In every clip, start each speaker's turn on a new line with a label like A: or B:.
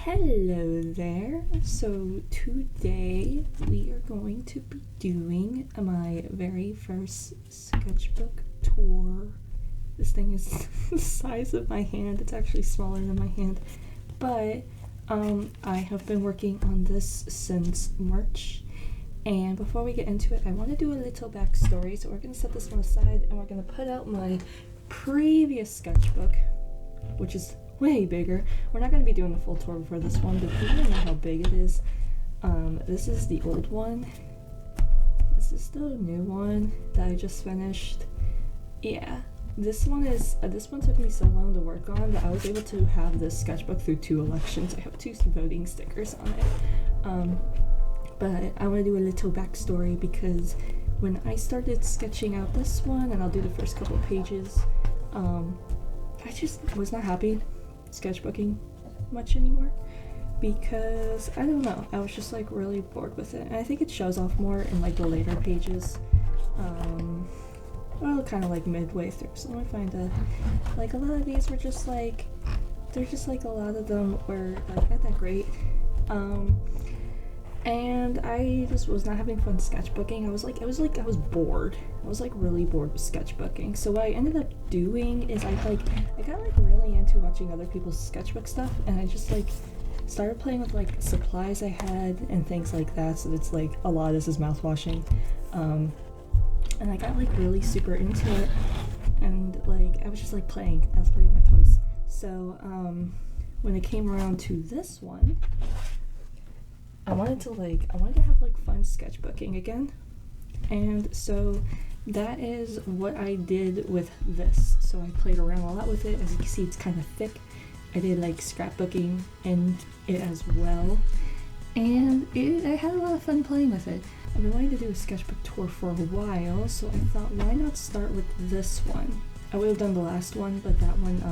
A: Hello there. So today we are going to be doing my very first sketchbook tour. This thing is the size of my hand. It's actually smaller than my hand, but I have been working on this since March. And before we get into it, I want to do a little backstory. So we're going to set this one aside and we're going to put out my previous sketchbook, which is way bigger. We're not going to be doing a full tour for this one, but you don't know how big it is. This is the old one. This is the new one that I just finished. Yeah, this one took me so long to work on that I was able to have this sketchbook through 2 elections. I have 2 voting stickers on it. But I want to do a little backstory because when I started sketching out this one, and I'll do the first couple of pages, I just was not happy sketchbooking much anymore because I don't know, I was just like really bored with it, and I think it shows off more in like the later pages, well, kind of like midway through. So let me find like a lot of these were just like, they're just like a lot of them were like not that great, and I just was not having fun sketchbooking. I was bored. I was like really bored with sketchbooking. So what I ended up doing is I got like really into watching other people's sketchbook stuff, and I just like started playing with like supplies I had and things like that. So it's like a lot of this is mouth washing, and I got like really super into it, and like I was just like playing. I was playing with my toys. So when it came around to this one, I wanted to have like fun sketchbooking again, and so that is what I did with this. So I played around a lot with it. As you can see, it's kind of thick. I did like scrapbooking in it as well, and I had a lot of fun playing with it. I've been wanting to do a sketchbook tour for a while, so I thought, why not start with this one? I would have done the last one, but that one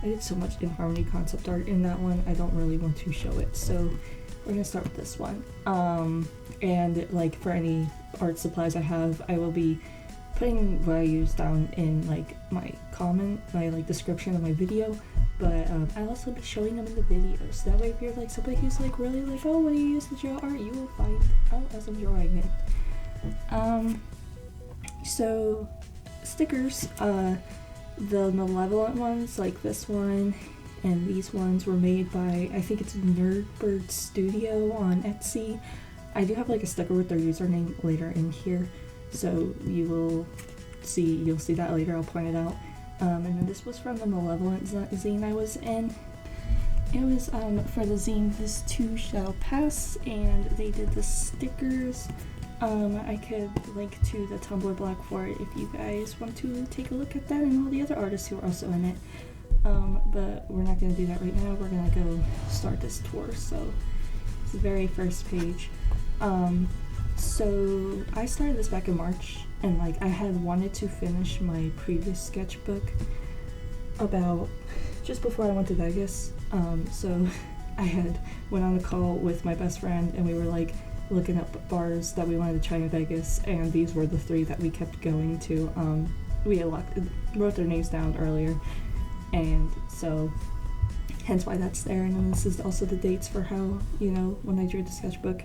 A: I did so much in harmony concept art in that one, I don't really want to show it. So we're gonna start with this one. And like for any art supplies I have, I will be putting what I use down in like my like description of my video, but I'll also be showing them in the videos. That way if you're like somebody who's like really like, oh, what do you use to draw art, you will find out as I'm drawing it. So stickers, the malevolent ones like this one and these ones were made by, I think it's Nerdbird Studio on Etsy. I do have like a sticker with their username later in here, so you'll see that later. I'll point it out. And then this was from the Malevolent zine I was in. It was for the zine This Too Shall Pass, and they did the stickers. I could link to the Tumblr blog for it if you guys want to take a look at that, and all the other artists who are also in it. But we're not going to do that right now. We're going to go start this tour. So it's the very first page. So I started this back in March, and like I had wanted to finish my previous sketchbook about just before I went to Vegas. So I had went on a call with my best friend, and we were like looking up bars that we wanted to try in Vegas, and these were the 3 that we kept going to. We had wrote their names down earlier, and so hence why that's there. And then this is also the dates for how, when I drew the sketchbook.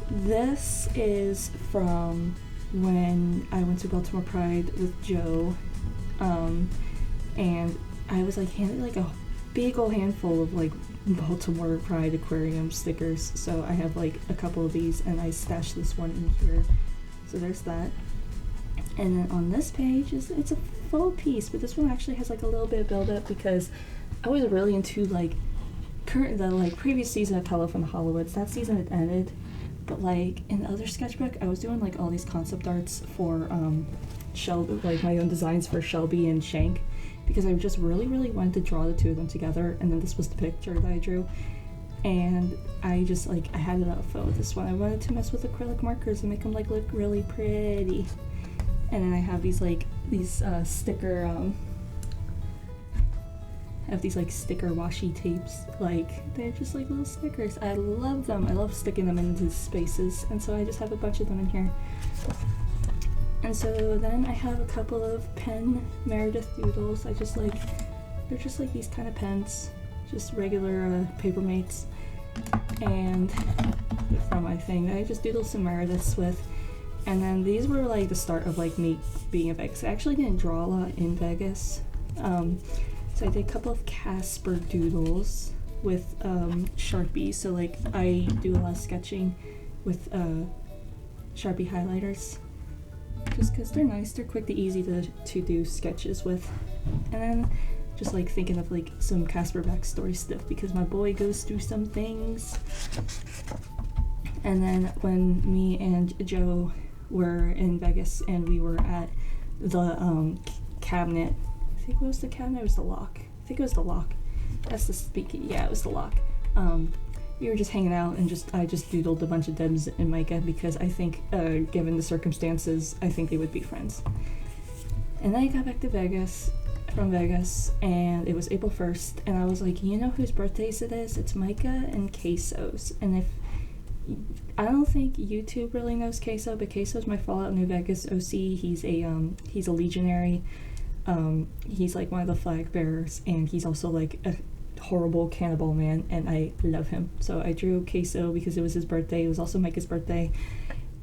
A: This is from when I went to Baltimore Pride with Joe, and I was like handed like a big old handful of like Baltimore Pride aquarium stickers. So I have like a couple of these, and I stashed this one in here. So there's that. And then on this page it's a full piece, but this one actually has like a little bit of build up because I was really into like the previous season of Hello from the Hollywoods. That season had ended, but like in the other sketchbook I was doing like all these concept arts for Shelby, like my own designs for Shelby and Shank, because I just really wanted to draw the 2 of them together. And then this was the picture that I drew, and I just like I had it up with this one. I wanted to mess with acrylic markers and make them like look really pretty. And then I have these sticker I have these like sticker washi tapes. Like they're just like little stickers. I love them. I love sticking them into spaces, and so I just have a bunch of them in here. And so then I have a couple of pen Meredith doodles. They're just like these kind of pens. just regular Papermates, and from my thing I just doodled some Merediths with. And then these were like the start of like me being in Vegas. I actually didn't draw a lot in Vegas, so I did a couple of Casper doodles with Sharpie. So like I do a lot of sketching with Sharpie Highlighters, just because they're nice, they're quick, they're easy to do sketches with. And then just like thinking of like some Casper backstory stuff, because my boy goes through some things. And then when me and Joe were in Vegas and we were at the cabinet, I think it was the cabinet, it was the lock. I think it was the lock. That's the speaking. Yeah, it was the lock. We were just hanging out and I just doodled a bunch of Debs and Micah because I think, given the circumstances, I think they would be friends. And then I got back to Vegas, from Vegas, and it was April 1st, and I was like, you know whose birthdays it is? It's Micah and Queso's. And if I don't think YouTube really knows Queso, but Queso's my Fallout New Vegas OC. He's a legionary. He's like one of the flag bearers, and he's also like a horrible cannibal man, and I love him. So I drew Queso because it was his birthday. It was also Micah's birthday.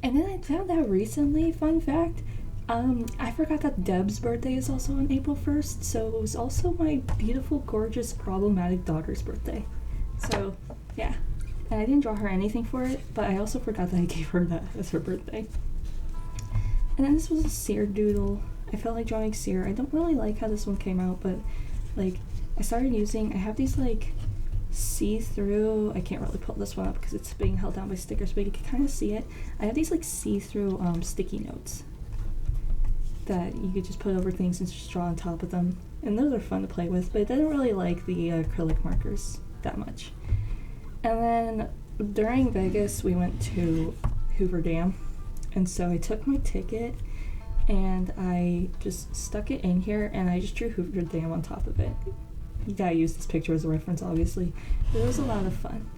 A: And then I found out recently, fun fact, I forgot that Deb's birthday is also on April 1st, so it was also my beautiful, gorgeous, problematic daughter's birthday. So, yeah. And I didn't draw her anything for it, but I also forgot that I gave her that as her birthday. And then this was a Seer doodle. I felt like drawing Seer. I don't really like how this one came out, but like I have these like see-through, I can't really pull this one up because it's being held down by stickers, but you can kind of see it. I have these like see-through sticky notes that you could just put over things and just draw on top of them. And those are fun to play with, but I didn't really like the acrylic markers that much. And then during Vegas, we went to Hoover Dam, and so I took my ticket and I just stuck it in here and I just drew Hoover Dam on top of it. You gotta use this picture as a reference, obviously, but it was a lot of fun.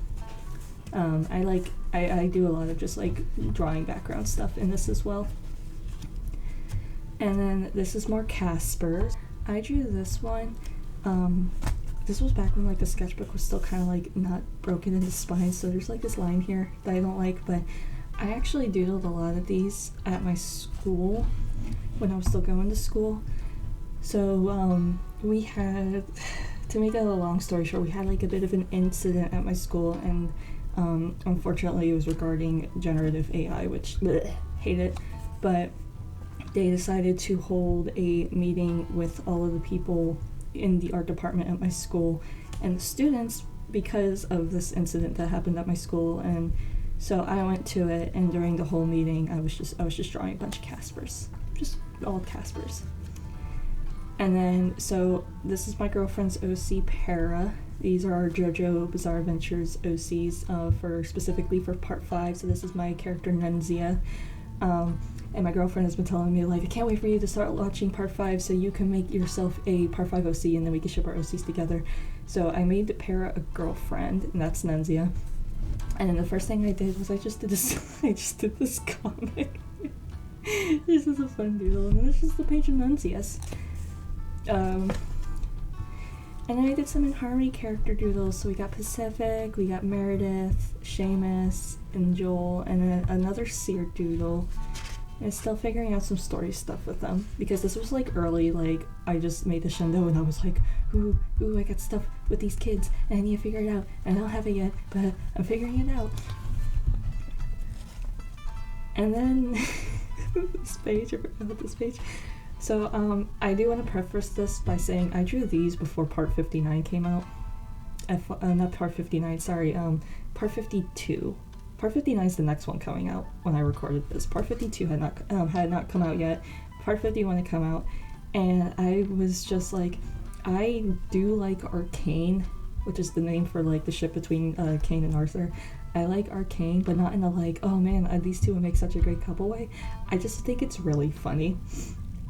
A: I do a lot of just like drawing background stuff in this as well. And then this is more Casper. I drew this one. This was back when like the sketchbook was still kind of like not broken into spines, so there's like this line here that I don't like, but I actually doodled a lot of these at my school when I was still going to school. So we had, to make that a long story short, we had like a bit of an incident at my school, and unfortunately it was regarding generative AI, which hate it, but they decided to hold a meeting with all of the people in the art department at my school and the students because of this incident that happened at my school. And so I went to it, and during the whole meeting I was just drawing a bunch of Caspers, just all Caspers. And then so this is my girlfriend's OC Para. These are our JoJo Bizarre Adventures OCs specifically for part 5. So this is my character Nunzia. And my girlfriend has been telling me, like, I can't wait for you to start watching part 5 so you can make yourself a part 5 OC and then we can ship our OCs together. So I made Para a girlfriend, and that's Nunzia. And then the first thing I did was I just did this comic. This is a fun doodle, and this is the page of Nunzia's. And then I did some in Harmony character doodles. So we got Pacific, we got Meredith, Seamus, and Joel, and then another Seer doodle. And still figuring out some story stuff with them, because this was like early, like I just made the Shindo and I was like, ooh, I got stuff with these kids and I need to figure it out, and I don't have it yet, but I'm figuring it out. And then this page, I forgot about this page. So I do want to preface this by saying I drew these before part 59 came out. Not part 59, sorry, part 52. Part 59 is the next one coming out when I recorded this. Part 52 had not come out yet. Part 51 had come out, and I was just like, I do like Arcane, which is the name for like the ship between Kane and Arthur. I like Arcane, but not in a like, oh man, these two would make such a great couple way. I just think it's really funny.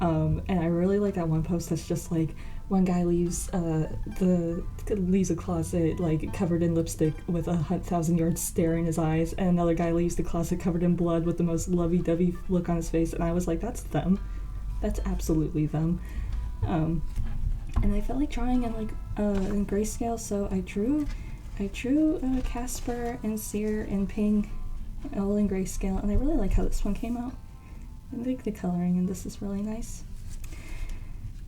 A: And I really like that one post that's just like, one guy leaves a closet like covered in lipstick with 1,000-yard stare in his eyes, and another guy leaves the closet covered in blood with the most lovey-dovey look on his face, and I was like, that's them. That's absolutely them. And and I felt like drawing in like in grayscale, so I drew Casper and Seer and Ping all in grayscale, and I really like how this one came out. I like the coloring, and this is really nice.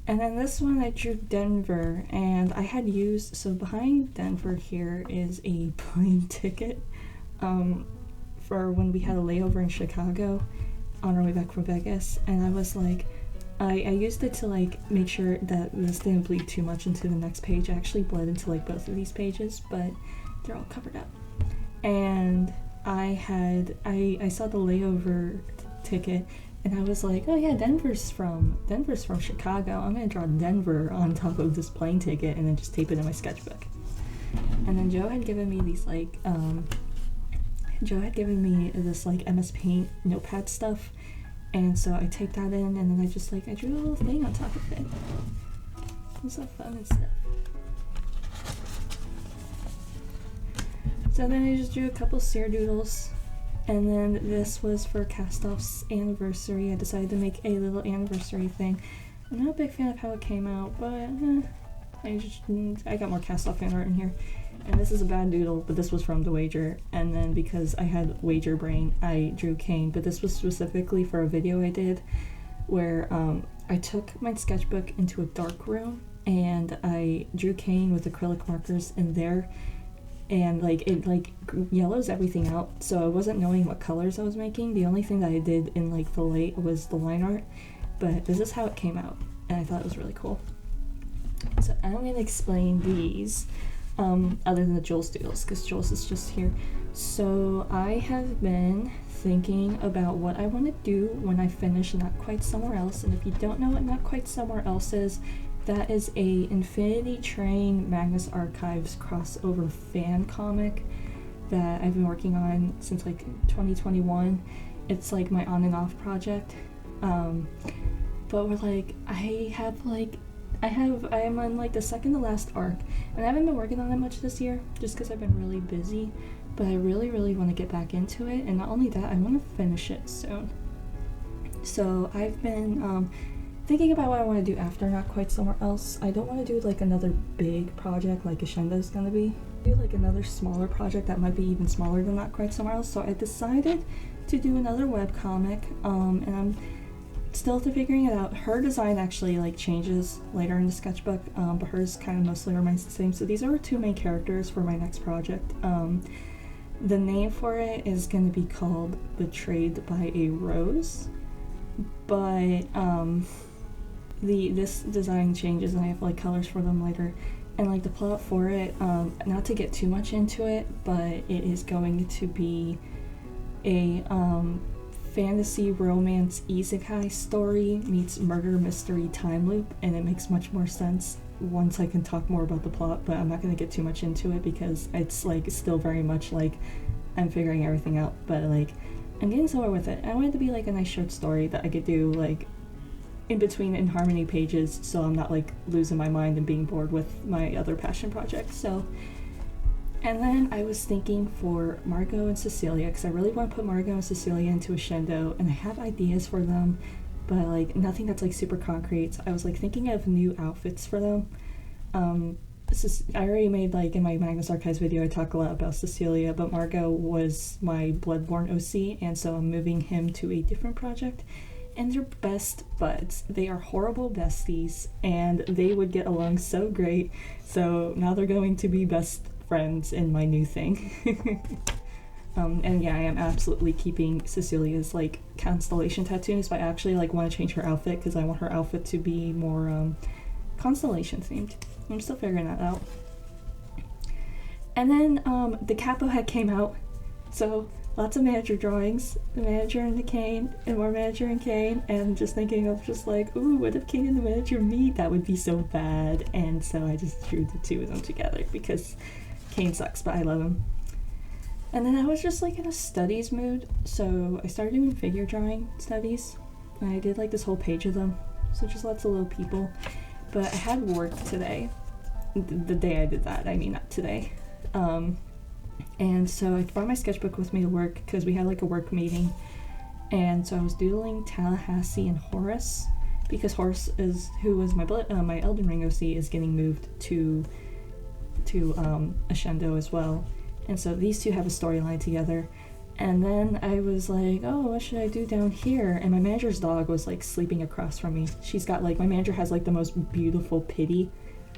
A: And then this one I drew Denver, and I had used, so behind Denver here is a plane ticket for when we had a layover in Chicago on our way back from Vegas, and I was like, I used it to like make sure that this didn't bleed too much into the next page. I actually bled into like both of these pages, but they're all covered up. And I saw the layover ticket, and I was like, oh yeah, Denver's from Chicago. I'm gonna draw Denver on top of this plane ticket and then just tape it in my sketchbook. And then Joe had given me these like this like MS Paint notepad stuff, and so I taped that in, and then I drew a little thing on top of it. It was so fun and stuff. So then I just drew a couple Seer doodles. And then this was for Castell's anniversary. I decided to make a little anniversary thing. I'm not a big fan of how it came out, but I got more Castell fan art in here. And this is a bad doodle, but this was from the wager. And then because I had wager brain, I drew Kane. But this was specifically for a video I did where I took my sketchbook into a dark room and I drew Kane with acrylic markers in there. And like it like yellows everything out, so I wasn't knowing what colors I was making. The only thing that I did in like the light was the line art, but this is how it came out, and I thought it was really cool. So I'm going to explain these other than the Jules doodles, because Jules is just here. So I have been thinking about what I want to do when I finish Not Quite Somewhere Else, and if you don't know what Not Quite Somewhere Else is, that is a Infinity Train Magnus Archives crossover fan comic that I've been working on since like 2021. It's like my on and off project. But we're like, I am on like the second to last arc, and I haven't been working on it much this year just because I've been really busy, but I really want to get back into it, and not only that, I want to finish it soon. So I've been thinking about what I want to do after Not Quite Somewhere Else. I don't want to do like another big project like Ashenda's gonna be. Do like another smaller project that might be even smaller than Not Quite Somewhere Else. So I decided to do another webcomic, and I'm still figuring it out. Her design actually like changes later in the sketchbook, but hers kind of mostly remains the same. So these are our two main characters for my next project. The name for it is going to be called Betrayed by a Rose, but this design changes, and I have like colors for them later. And like the plot for it, not to get too much into it, but it is going to be a fantasy romance isekai story meets murder mystery time loop, and it makes much more sense once I can talk more about the plot, but I'm not going to get too much into it because it's like still very much like I'm figuring everything out, but like I'm getting somewhere with it. I want it to be like a nice short story that I could do like in between in harmony pages, so I'm not like losing my mind and being bored with my other passion projects. So, and then I was thinking for Margot and Cecilia, because I really want to put Margot and Cecilia into Ashendo, and I have ideas for them, but like nothing that's like super concrete. So I was like thinking of new outfits for them. I already made like in my Magnus Archives video, I talk a lot about Cecilia, but Margot was my Bloodborne OC, and so I'm moving him to a different project. And they're best buds. They are horrible besties, and they would get along so great. So now they're going to be best friends in my new thing. And yeah, I am absolutely keeping Cecilia's like constellation tattoos, but I actually like want to change her outfit because I want her outfit to be more constellation themed. I'm still figuring that out. And then the capo head came out, so lots of manager drawings, the manager and the cane, and more manager and cane, and just thinking of just like, ooh, what if Kane and the manager meet? That would be so bad. And so I just drew the two of them together because Kane sucks, but I love him. And then I was just like in a studies mood, so I started doing figure drawing studies, and I did like this whole page of them, so just lots of little people. But I had work today, the day I did that, I mean not today. And so I brought my sketchbook with me to work because we had like a work meeting, and so I was doodling Tallahassee and Horace, because Horse who was my Elden Ring OC, is getting moved to Ashendo as well, and so these two have a storyline together. And then I was like, oh, what should I do down here? And my manager's dog was like sleeping across from me. She's got like, my manager has like the most beautiful pity,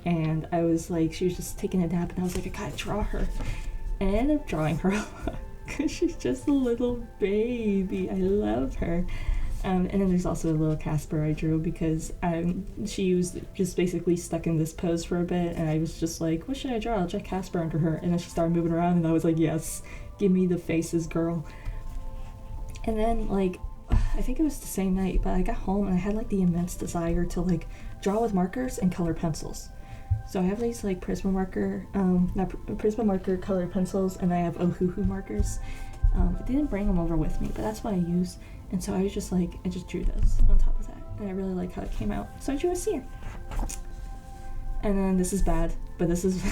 A: and I was like, she was just taking a nap, and I was like, I gotta draw her. And I ended up drawing her a lot because she's just a little baby. I love her. And then there's also a little Casper I drew because she was just basically stuck in this pose for a bit, and I was just like, what should I draw? I'll draw Casper under her. And then she started moving around, and I was like, yes, give me the faces, girl. And then, like, I think it was the same night, but I got home and I had like the immense desire to like draw with markers and color pencils. So I have these like Prisma marker colored pencils, and I have Ohuhu markers. I didn't bring them over with me, but that's what I use. And so I was just like, I just drew those on top of that, and I really like how it came out. So I drew a seer. And then this is bad, but this is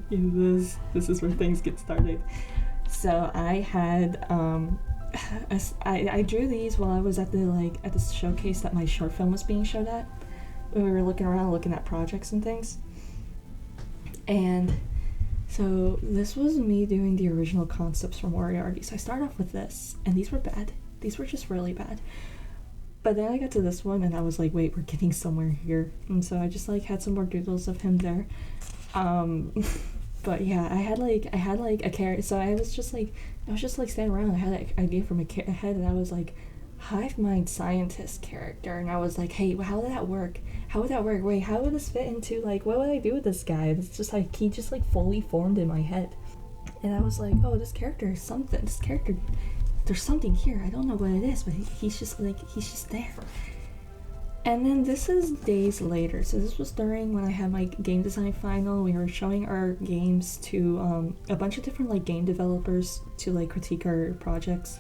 A: this is where things get started. So I had I drew these while I was at the showcase that my short film was being showed at. We were looking around, looking at projects and things. And so this was me doing the original concepts from Moriarty. So I started off with this, and these were bad. These were just really bad. But then I got to this one, and I was like, wait, we're getting somewhere here. And so I just like had some more doodles of him there. But yeah, I had like a character. So I was just like standing around. I had an idea from a head, and I was like, hive mind scientist character. And I was like, hey, how would that work? How would that work? Wait, how would this fit into like, what would I do with this guy? It's just like, he just like fully formed in my head. And I was like, oh, this character is something. This character, there's something here. I don't know what it is, but he's just there. And then this is days later. So this was during when I had my game design final. We were showing our games to a bunch of different like game developers to like critique our projects.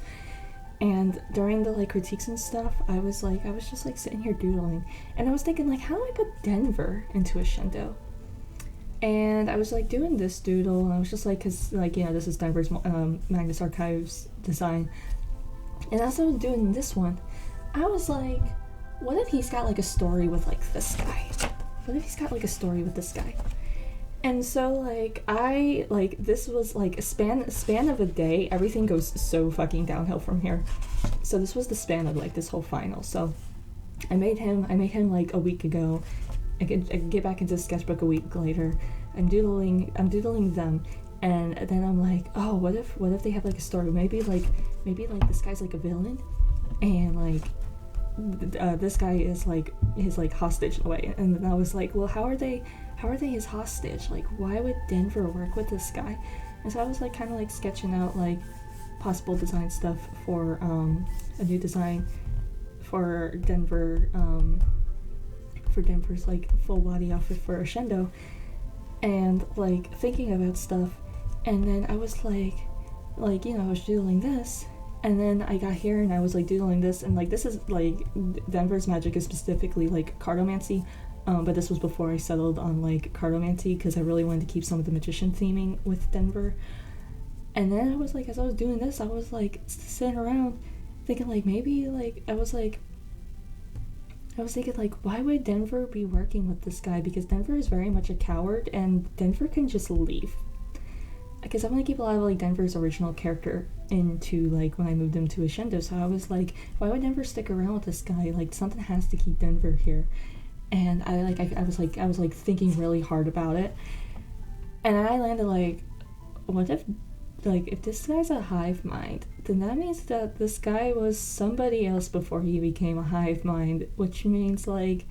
A: And during the like critiques and stuff, I was just like sitting here doodling, and I was thinking like, how do I put Denver into a Shendo? And I was like doing this doodle, and I was just like, cause like, you know, this is Denver's Magnus Archives design. And as I was doing this one, I was like, what if he's got like a story with like this guy? What if he's got like a story with this guy? And so like this was like a span of a day. Everything goes so fucking downhill from here. So this was the span of like this whole final. So I made him like a week ago. I could get back into the sketchbook a week later. I'm doodling them, and then I'm like, oh, what if they have like a story? Maybe like this guy's like a villain, and like this guy is like his like hostage in a way. And then I was like, well, how are they his hostage? Like, why would Denver work with this guy? And so I was like kind of like sketching out like possible design stuff for a new design for Denver, for Denver's like full body outfit for Ashendo, and like thinking about stuff. And then I was like, you know, I was doodling this, and then I got here and I was like doodling this, and like this is like Denver's magic is specifically like cartomancy. But this was before I settled on like cartomancy, because I really wanted to keep some of the magician theming with Denver. And then I was like, as I was doing this, I was like sitting around thinking like, maybe like I was thinking like, why would Denver be working with this guy? Because Denver is very much a coward, and Denver can just leave. Because I want to keep a lot of like Denver's original character into like when I moved him to Ashendo. So I was like, why would Denver stick around with this guy? Like, something has to keep Denver here. And I was thinking really hard about it, and I landed like, what if this guy's a hive mind, then that means that this guy was somebody else before he became a hive mind, which means like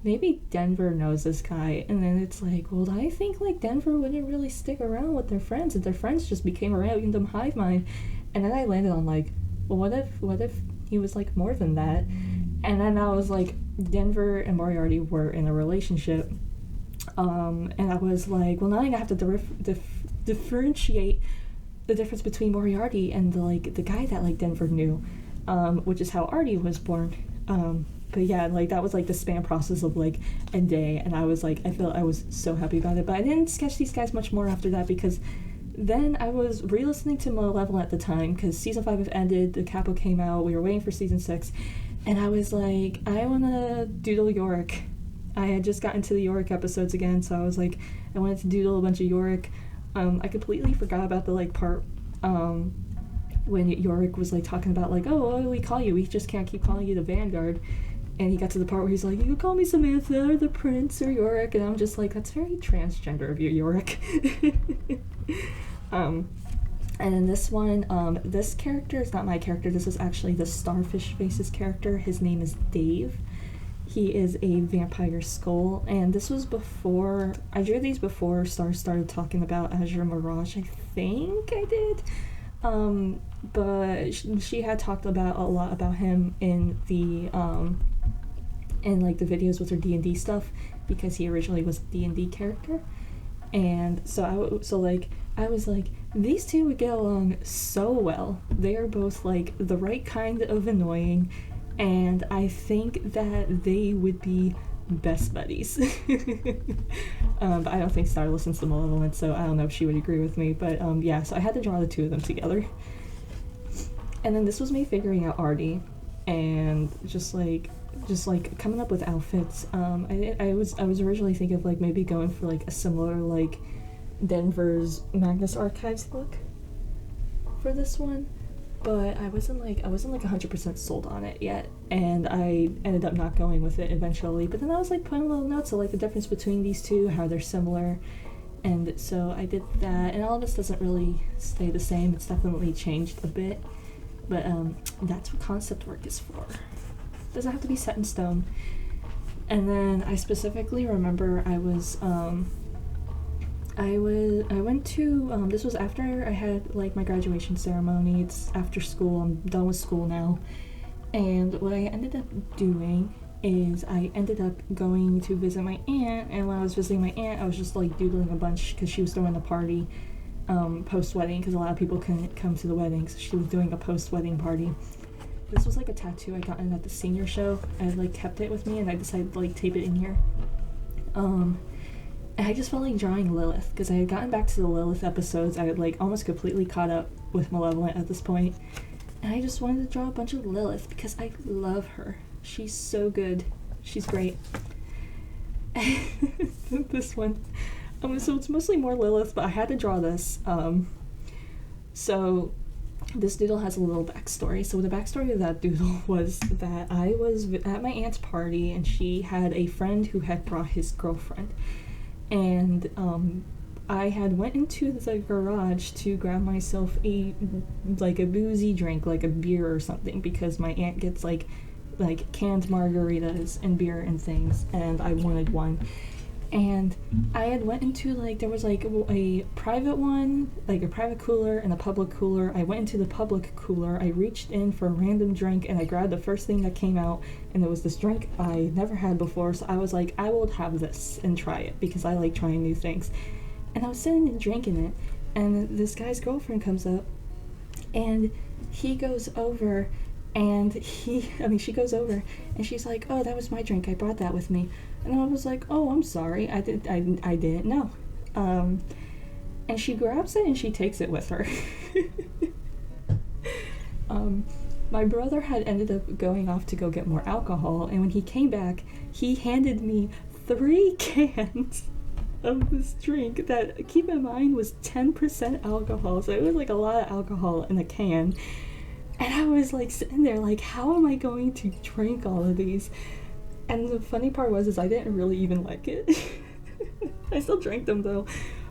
A: maybe Denver knows this guy. And then it's like, well, I think like Denver wouldn't really stick around with their friends if their friends just became a random hive mind. And then I landed on like, well, what if he was like more than that? And then I was like, Denver and Moriarty were in a relationship, and I was like, well, now I have to differentiate the difference between Moriarty and the guy that like Denver knew, which is how Artie was born. But yeah, like that was like the span process of like a day, and I was like, I was so happy about it. But I didn't sketch these guys much more after that, because then I was re-listening to Malevolent at the time, because season 5 had ended, the capo came out, we were waiting for season 6. And I was like, I want to doodle Yorick. I had just gotten to the Yorick episodes again, so I was like, I wanted to doodle a bunch of Yorick. I completely forgot about the like part when Yorick was like talking about like, oh, what do we call you? We just can't keep calling you the Vanguard. And he got to the part where he's like, you can call me Samantha or the Prince or Yorick, and I'm just like, that's very transgender of you, Yorick. And then this one, this character is not my character. This is actually the Starfish Faces character. His name is Dave. He is a vampire skull, and this was before, I drew these before Star started talking about Azure Mirage, I think I did. But she had talked about a lot about him in the, in like the videos with her D&D stuff, because he originally was a D&D character. And so I was like, these two would get along so well. They are both like the right kind of annoying, and I think that they would be best buddies. But I don't think Star listens to Malevolent, so I don't know if she would agree with me. But yeah, so I had to draw the two of them together. And then this was me figuring out Artie, and just like coming up with outfits. I was originally thinking of like maybe going for like a similar like Denver's Magnus Archives look for this one, but I wasn't like 100% sold on it yet, and I ended up not going with it eventually. But then I was like putting little notes of like the difference between these two, how they're similar, and so I did that. And all this doesn't really stay the same, it's definitely changed a bit, but that's what concept work is for. It doesn't have to be set in stone. And then I specifically remember I went to, this was after I had like my graduation ceremony. It's after school, I'm done with school now. And what I ended up doing is I ended up going to visit my aunt, and when I was visiting my aunt, I was just like doodling a bunch because she was throwing a party post-wedding, because a lot of people couldn't come to the wedding, so she was doing a post-wedding party. This was like a tattoo I got in at the senior show. I like kept it with me, and I decided to like tape it in here. And I just felt like drawing Lilith, because I had gotten back to the Lilith episodes. I had like almost completely caught up with Malevolent at this point, and I just wanted to draw a bunch of Lilith because I love her. She's so good. She's great. This one, so it's mostly more Lilith, but I had to draw this. So this doodle has a little backstory. So the backstory of that doodle was that I was at my aunt's party, and she had a friend who had brought his girlfriend. And I had went into the garage to grab myself a boozy drink, like a beer or something, because my aunt gets like canned margaritas and beer and things, and I wanted one. And I had went into there was like a private one, like a private cooler and a public cooler. I went into the public cooler, I reached in for a random drink, and I grabbed the first thing that came out, and it was this drink I never had before, so I was like, I will have this and try it, because I like trying new things. And I was sitting and drinking it, and this guy's girlfriend comes up, and he goes over, and she goes over, and she's like, oh, that was my drink, I brought that with me. And I was like, oh, I'm sorry, I didn't know. And she grabs it and she takes it with her. My brother had ended up going off to go get more alcohol, and when he came back, he handed me 3 cans of this drink that, keep in mind, was 10% alcohol, so it was like a lot of alcohol in a can. And I was like sitting there like, how am I going to drink all of these? And the funny part was I didn't really even like it. I still drank them though.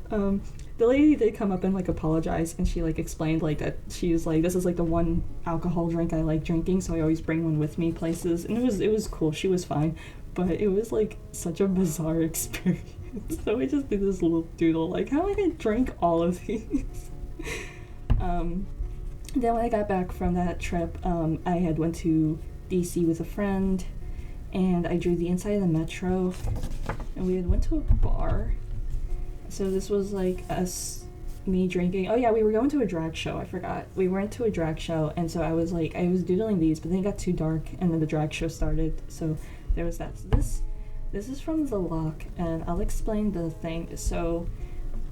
A: The lady did come up and like apologize, and she like explained like that she was like, this is like the one alcohol drink I like drinking, so I always bring one with me places. And it was cool, she was fine, but it was like such a bizarre experience. So I just did this little doodle like, how am I gonna drink all of these? Then when I got back from that trip, I had went to DC with a friend, and I drew the inside of the metro, and we had went to a bar. So this was like me drinking. Oh yeah, we were going to a drag show, I forgot. We went to a drag show, and so I was doodling these, but then it got too dark, and then the drag show started, so there was that. So this is from the lock, and I'll explain the thing. So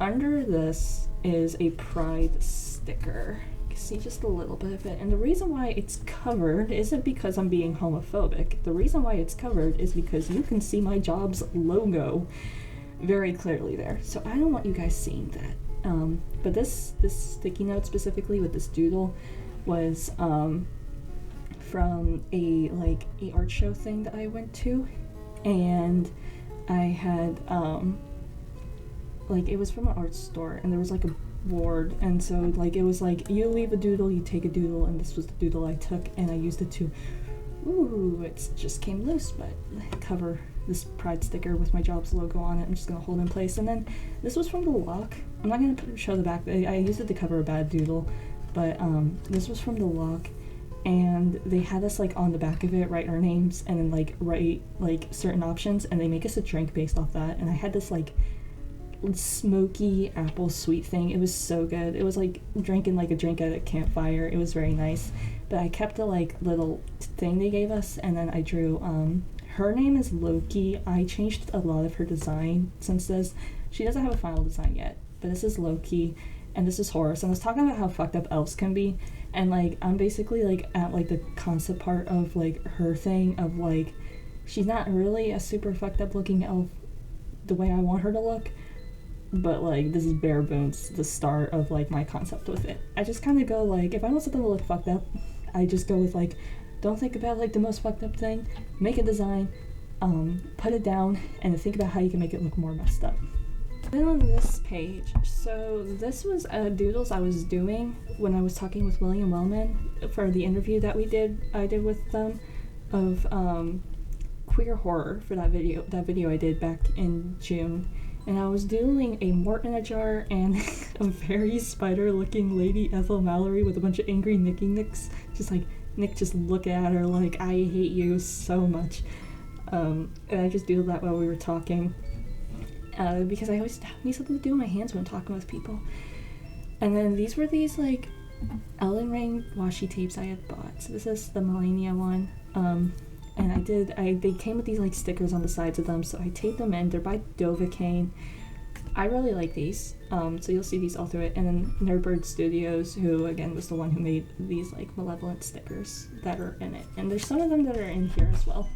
A: under this is a pride sticker. see just a little bit of it. And the reason why it's covered isn't because I'm being homophobic. The reason why it's covered is because you can see my job's logo very clearly there. So I don't want you guys seeing that. But this sticky note specifically with this doodle was from a art show thing that I went to, and I had it was from an art store, and there was like a board, and so like it was like you leave a doodle, you take a doodle, and this was the doodle I took, and I used it to it just came loose, but cover this pride sticker with my job's logo on it. I'm just gonna hold in place. And then this was from the lock. I'm not gonna show the back. I used it to cover a bad doodle, but this was from the lock, and they had us like on the back of it write our names and then like write like certain options, and they make us a drink based off that. And I had this like smoky apple sweet thing. It was so good. It was like drinking like a drink at a campfire. It was very nice. But I kept the like little thing they gave us, and then I drew her name is Loki. I changed a lot of her design since this. She doesn't have a final design yet, but this is Loki and this is Horus. And I was talking about how fucked up elves can be, and like I'm basically like at like the concept part of like her thing of like she's not really a super fucked up looking elf the way I want her to look, but like this is bare bones the start of like my concept with it. I just kind of go like, if I want something to look fucked up, I just go with like, don't think about like the most fucked up thing, make a design, put it down, and think about how you can make it look more messed up. Then on this page, so this was doodles I was doing when I was talking with William Wellman for the interview that I did with them of queer horror for that video I did back in June. And I was doodling a mort in a jar and a very spider-looking Lady Ethel Mallory with a bunch of angry Nicky Nicks. Just like, Nick just looking at her like, I hate you so much. And I just doodled that while we were talking. Because I always need something to do with my hands when I'm talking with people. And then these were these like Elden Ring washi tapes I had bought. So this is the Millennia one. And they came with these like stickers on the sides of them, so I taped them in. They're by Dovahkiin. I really like these, so you'll see these all through it. And then Nerdbird Studios, who again was the one who made these like malevolent stickers that are in it. And there's some of them that are in here as well.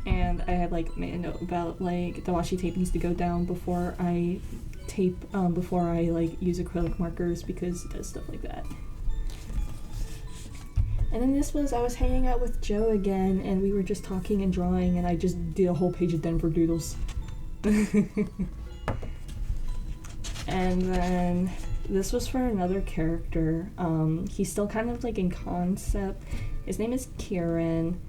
A: And I had like made a note about like the washi tape needs to go down before I like use acrylic markers, because it does stuff like that. And then this was, I was hanging out with Joe again, and we were just talking and drawing, and I just did a whole page of Denver doodles. And then this was for another character. He's still kind of like in concept. His name is Kieran.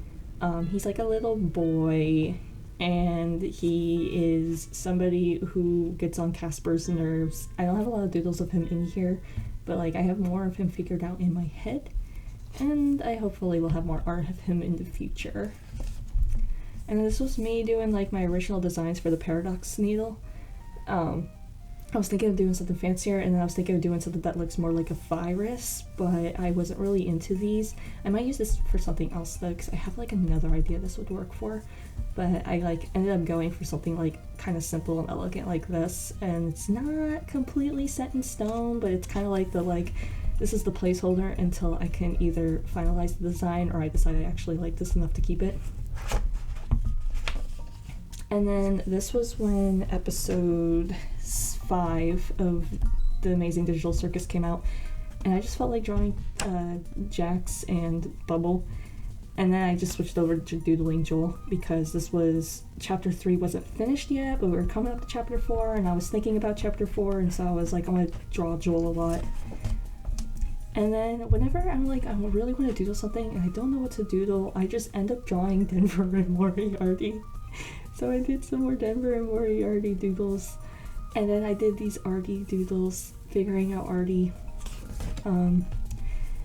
A: He's like a little boy, and he is somebody who gets on Casper's nerves. I don't have a lot of doodles of him in here, but like I have more of him figured out in my head. And I hopefully will have more art of him in the future. And this was me doing like my original designs for the Paradox needle. I was thinking of doing something fancier, and then I was thinking of doing something that looks more like a virus, but I wasn't really into these. I might use this for something else though, because I have like another idea this would work for. But I like ended up going for something like kind of simple and elegant like this, and it's not completely set in stone, but it's kind of like the like, this is the placeholder until I can either finalize the design or I decide I actually like this enough to keep it. And then this was when episode 5 of The Amazing Digital Circus came out, and I just felt like drawing Jax and Bubble, and then I just switched over to doodling Joel, because this was chapter 3 wasn't finished yet, but we were coming up to chapter 4, and I was thinking about chapter 4, and so I was like, I want to draw Joel a lot. And then whenever I'm like, I really want to doodle something and I don't know what to doodle, I just end up drawing Denver and Moriarty. So I did some more Denver and Moriarty doodles, and then I did these Artie doodles, figuring out Artie. And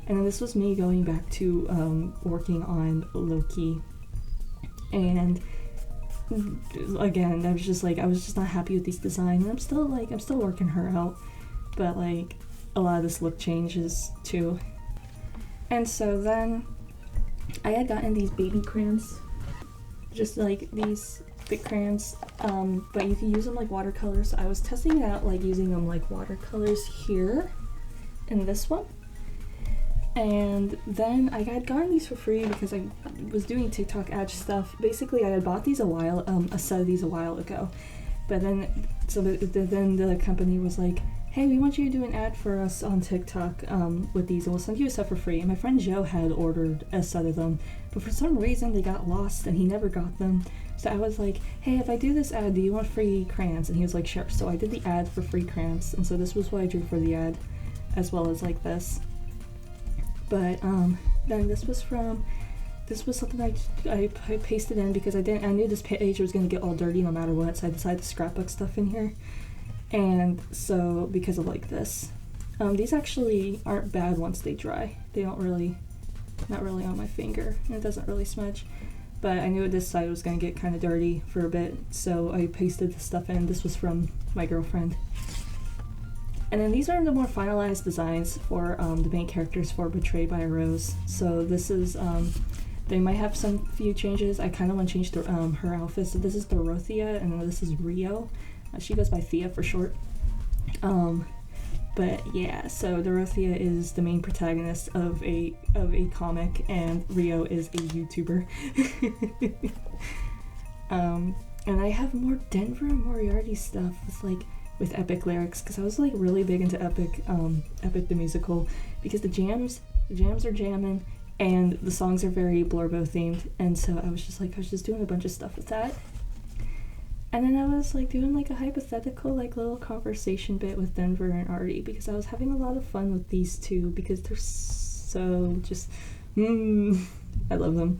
A: then this was me going back to working on Loki. And again, I was just not happy with these designs. And I'm still working her out, but like a lot of this look changes too. And so then I had gotten these baby crayons, just like these thick crayons, but you can use them like watercolors. I was testing it out like using them like watercolors here in this one, And then I had gotten these for free because I was doing TikTok ad stuff. Basically, I had bought these a set of these a while ago. But then, then the company was like, hey, we want you to do an ad for us on TikTok with these, and we'll send you a set for free. And my friend Joe had ordered a set of them, but for some reason they got lost and he never got them. So I was like, hey, if I do this ad, do you want free crayons? And he was like, sure. So I did the ad for free crayons, and so this was what I drew for the ad, as well as like this. But then this was something I pasted in because I knew this page was going to get all dirty no matter what, so I decided to scrapbook stuff in here. And so because of like this, these actually aren't bad once they dry. They don't really, not really on my finger, and it doesn't really smudge. But I knew this side was going to get kind of dirty for a bit, so I pasted the stuff in. This was from my girlfriend. And then these are the more finalized designs for the main characters for Betrayed by a Rose. So this is, they might have some few changes. I kind of want to change her outfit. So this is Dorothea, and then this is Rio. She goes by Thea for short. But yeah, so Dorothea is the main protagonist of a comic, and Rio is a YouTuber. And I have more Denver and Moriarty stuff with epic lyrics, because I was like really big into Epic the musical, because the jams are jamming, and the songs are very Blurbo themed, and so I was just doing a bunch of stuff with that. And then I was like doing like a hypothetical like little conversation bit with Denver and Artie, because I was having a lot of fun with these two because they're so just I love them.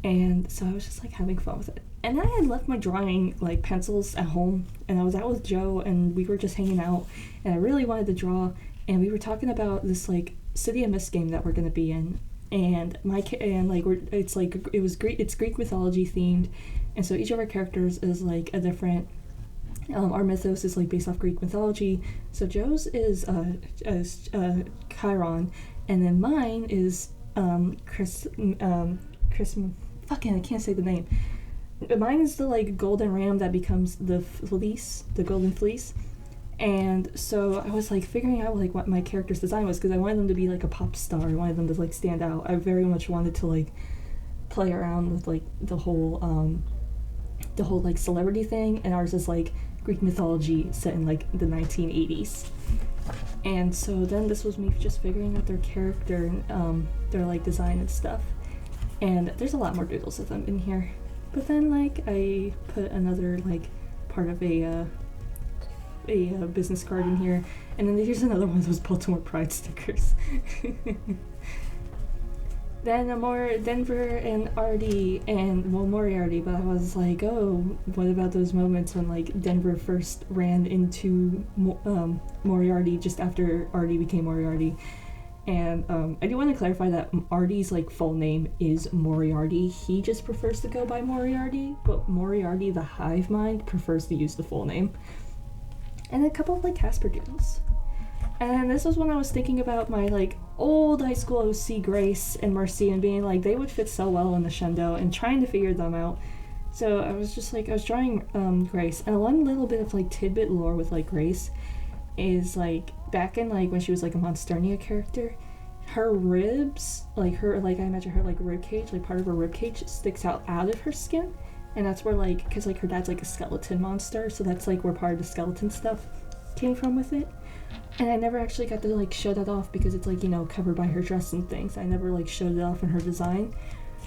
A: And so I was just like having fun with it. And then I had left my drawing like pencils at home, and I was out with Joe and we were just hanging out, and I really wanted to draw, and we were talking about this like City of Mist game that we're gonna be in, and it's Greek mythology themed. And so each of our characters is like a different, our mythos is like based off Greek mythology. So Joe's is Chiron, and then mine is fucking I can't say the name. Mine is the like golden ram that becomes the fleece, the golden fleece. And so I was like figuring out like what my character's design was, because I wanted them to be like a pop star. I wanted them to like stand out. I very much wanted to like play around with like the whole like celebrity thing, and ours is like Greek mythology set in like the 1980s. And so then this was me just figuring out their character and their like design and stuff. And there's a lot more doodles of them in here. But then like I put another like part of a business card in here, and then here's another one of those Baltimore Pride stickers. Then more Denver and Artie and Moriarty, but I was like, oh, what about those moments when like Denver first ran into Moriarty just after Artie became Moriarty? And I do want to clarify that Artie's like full name is Moriarty. He just prefers to go by Moriarty, but Moriarty, the hive mind, prefers to use the full name. And a couple of like Casper doodles. And this was when I was thinking about my like old high school OC Grace and Mercy, and being like they would fit so well in the Shendo, and trying to figure them out. So I was just like, I was drawing Grace, and one little bit of like tidbit lore with like Grace is like back in like when she was like a Monsternia character, her ribs, like her, like I imagine her like rib cage, like part of her rib cage sticks out of her skin, and that's where like, because like her dad's like a skeleton monster, so that's like where part of the skeleton stuff came from with it. And I never actually got to like show that off because it's like, you know, covered by her dress and things. I never like showed it off in her design.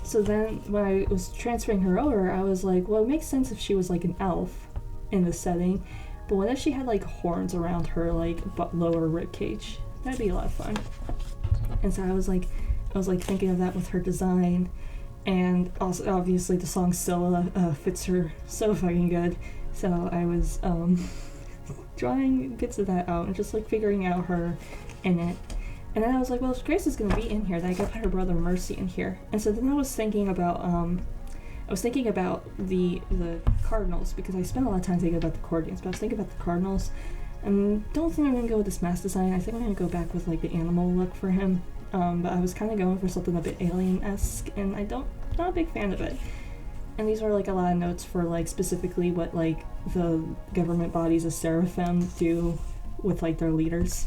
A: So then when I was transferring her over, I was like, well, it makes sense if she was like an elf in the setting, but what if she had like horns around her like lower rib cage? That'd be a lot of fun. And so I was like thinking of that with her design, and also obviously the song Scylla fits her so fucking good. So I was drawing bits of that out and just like figuring out her in it. And then I was like, well, if Grace is gonna be in here, then I gotta put her brother Mercy in here. And so then I was thinking about the cardinals, because I spent a lot of time thinking about the accordions, but I was thinking about the cardinals, and don't think I'm gonna go with this mask design. I think I'm gonna go back with like the animal look for him. But I was kind of going for something a bit alien-esque, and not a big fan of it. And these were like a lot of notes for like specifically what like the government bodies of Seraphim do with like their leaders.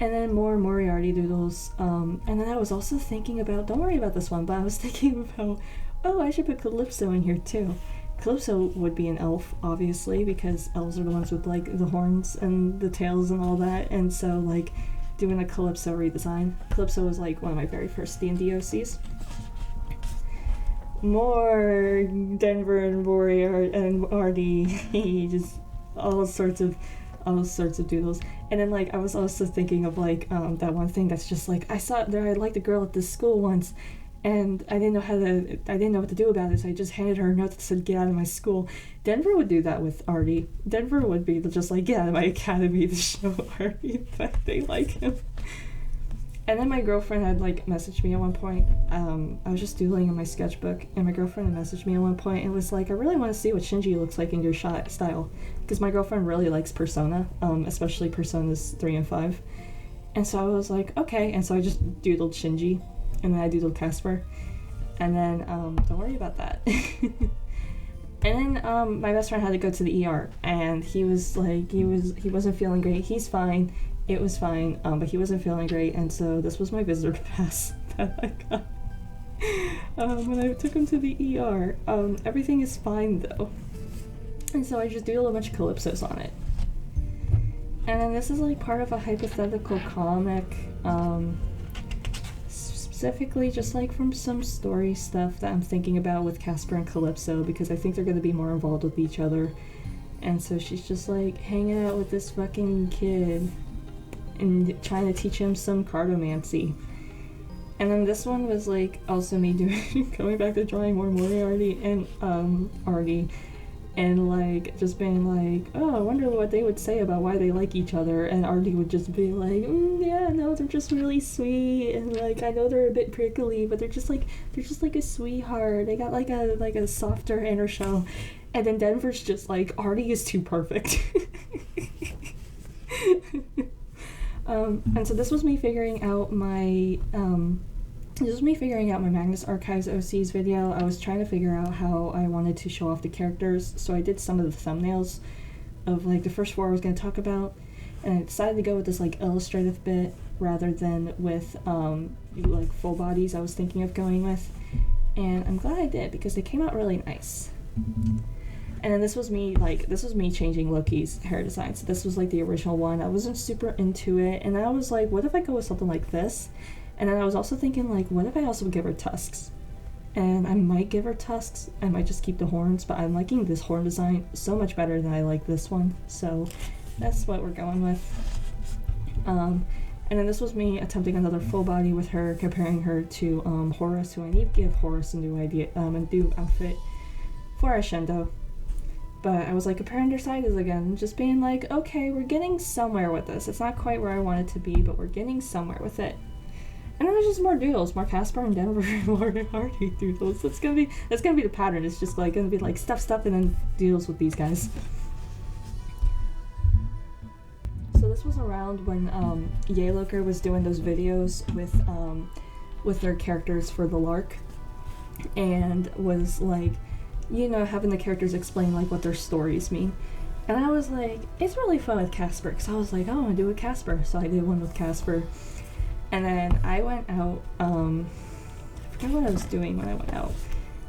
A: and then more Moriarty doodles. And then I was also thinking about, don't worry about this one, but I was thinking about, oh, I should put Calypso in here too. Calypso would be an elf, obviously, because elves are the ones with like the horns and the tails and all that, and so like doing a Calypso redesign. Calypso was like one of my very first D&D OCs. More Denver and Moriarty and Artie, just all sorts of doodles. And then like I was also thinking of like that one thing that's just like, I saw that I liked a girl at this school once, and I didn't know what to do about it, so I just handed her a note that said, "Get out of my school." Denver would do that with Artie. Denver would be just like, "Get out of my academy," to show Artie that they like him. And then my girlfriend had like messaged me at one point. I was just doodling in my sketchbook, and my girlfriend had messaged me at one point and was like, "I really want to see what Shinji looks like in your style," because my girlfriend really likes Persona, especially Personas 3 and 5. And so I was like, okay, and so I just doodled Shinji, and then I doodled Casper, and then don't worry about that. And then my best friend had to go to the ER, and he was like, he wasn't feeling great. He's fine. It was fine, but he wasn't feeling great, and so this was my visitor pass that I got when I took him to the ER. Everything is fine though, and so I just doodled a bunch of Calypsos on it. And then this is like part of a hypothetical comic, specifically just like from some story stuff that I'm thinking about with Casper and Calypso, because I think they're going to be more involved with each other. And so she's just like hanging out with this fucking kid and trying to teach him some cartomancy. And then this one was like also me doing going back to drawing more Moriarty and Artie, and like just being like, oh, I wonder what they would say about why they like each other, and Artie would just be like, yeah, no, they're just really sweet, and like I know they're a bit prickly, but they're just like a sweetheart. They got like a softer inner shell. And then Denver's just like, Artie is too perfect. And so this was me figuring out my Magnus Archives OCs video. I was trying to figure out how I wanted to show off the characters, so I did some of the thumbnails of like the first 4 I was going to talk about, and I decided to go with this like illustrative bit rather than with like full bodies I was thinking of going with, and I'm glad I did because they came out really nice. And then this was me changing Loki's hair design. So this was like the original one. I wasn't super into it, and then I was like, what if I go with something like this? And then I was also thinking like, what if I also give her tusks? And I might give her tusks, I might just keep the horns, but I'm liking this horn design so much better than I like this one. So that's what we're going with. And then this was me attempting another full body with her, comparing her to Horus, who I need to give Horus a new outfit for Ashendo. But I was like comparing their sizes again, just being like, okay, we're getting somewhere with this. It's not quite where I want it to be, but we're getting somewhere with it. And then there's just more doodles, more Casper and Denver and more Artie doodles. That's gonna be the pattern. It's just like gonna be like stuff, and then doodles with these guys. So this was around when Yayloker was doing those videos with their characters for the Lark, and was like, you know, having the characters explain like what their stories mean. And I was like, it's really fun with Casper, because I was like, I want to do a Casper, so I did one with Casper. And then I went out, I forgot what I was doing when I went out,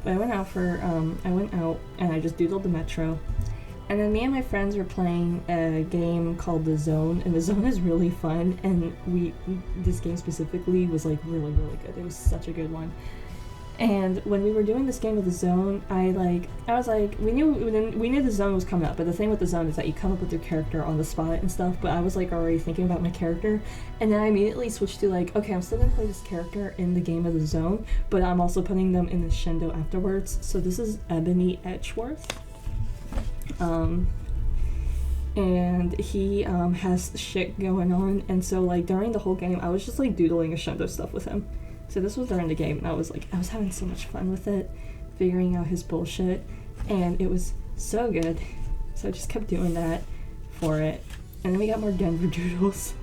A: but I went out and I just doodled the Metro. And then me and my friends were playing a game called The Zone, and The Zone is really fun, and this game specifically was like really, really good. It was such a good one. And when we were doing this game with The Zone, I was like, we knew The Zone was coming up, but the thing with The Zone is that you come up with your character on the spot and stuff, but I was like already thinking about my character, and then I immediately switched to like, okay, I'm still gonna play this character in the game of The Zone, but I'm also putting them in the Shendo afterwards. So this is Ebony Etchworth. And he has shit going on, and so like during the whole game, I was just like doodling a Shendo stuff with him. So this was during the game, and I was having so much fun with it, figuring out his bullshit, and it was so good. So I just kept doing that for it. And then we got more Denver doodles,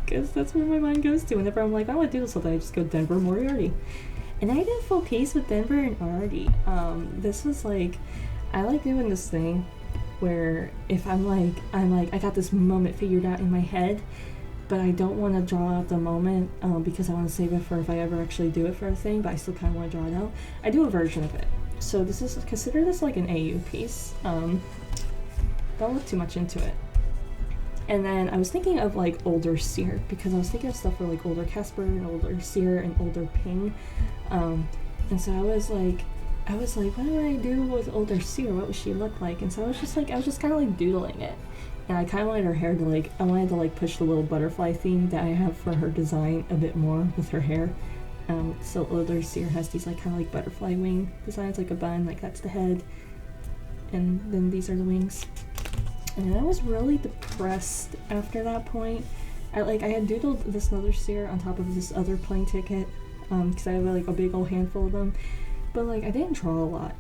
A: because that's where my mind goes to. Whenever I'm like, I want to doodle something, I just go Denver Moriarty. And I did a full piece with Denver and Artie. This was like, I like doing this thing where if I got this moment figured out in my head, but I don't want to draw at the moment because I want to save it for if I ever actually do it for a thing, but I still kind of want to draw it out. I do a version of it. So this is, consider this like an AU piece. Don't look too much into it. And then I was thinking of like older Seer, because I was thinking of stuff for like older Casper and older Seer and older Ping. And so I was like, what do I do with older Seer? What would she look like? And so I was just kind of like doodling it. And I kind of wanted her hair to like, I wanted to like push the little butterfly theme that I have for her design a bit more with her hair. So older Seer has these like kind of like butterfly wing designs, like a bun, like that's the head. And then these are the wings. And I was really depressed after that point. I had doodled this other Seer on top of this other plane ticket, because I have like a big old handful of them. But like I didn't draw a lot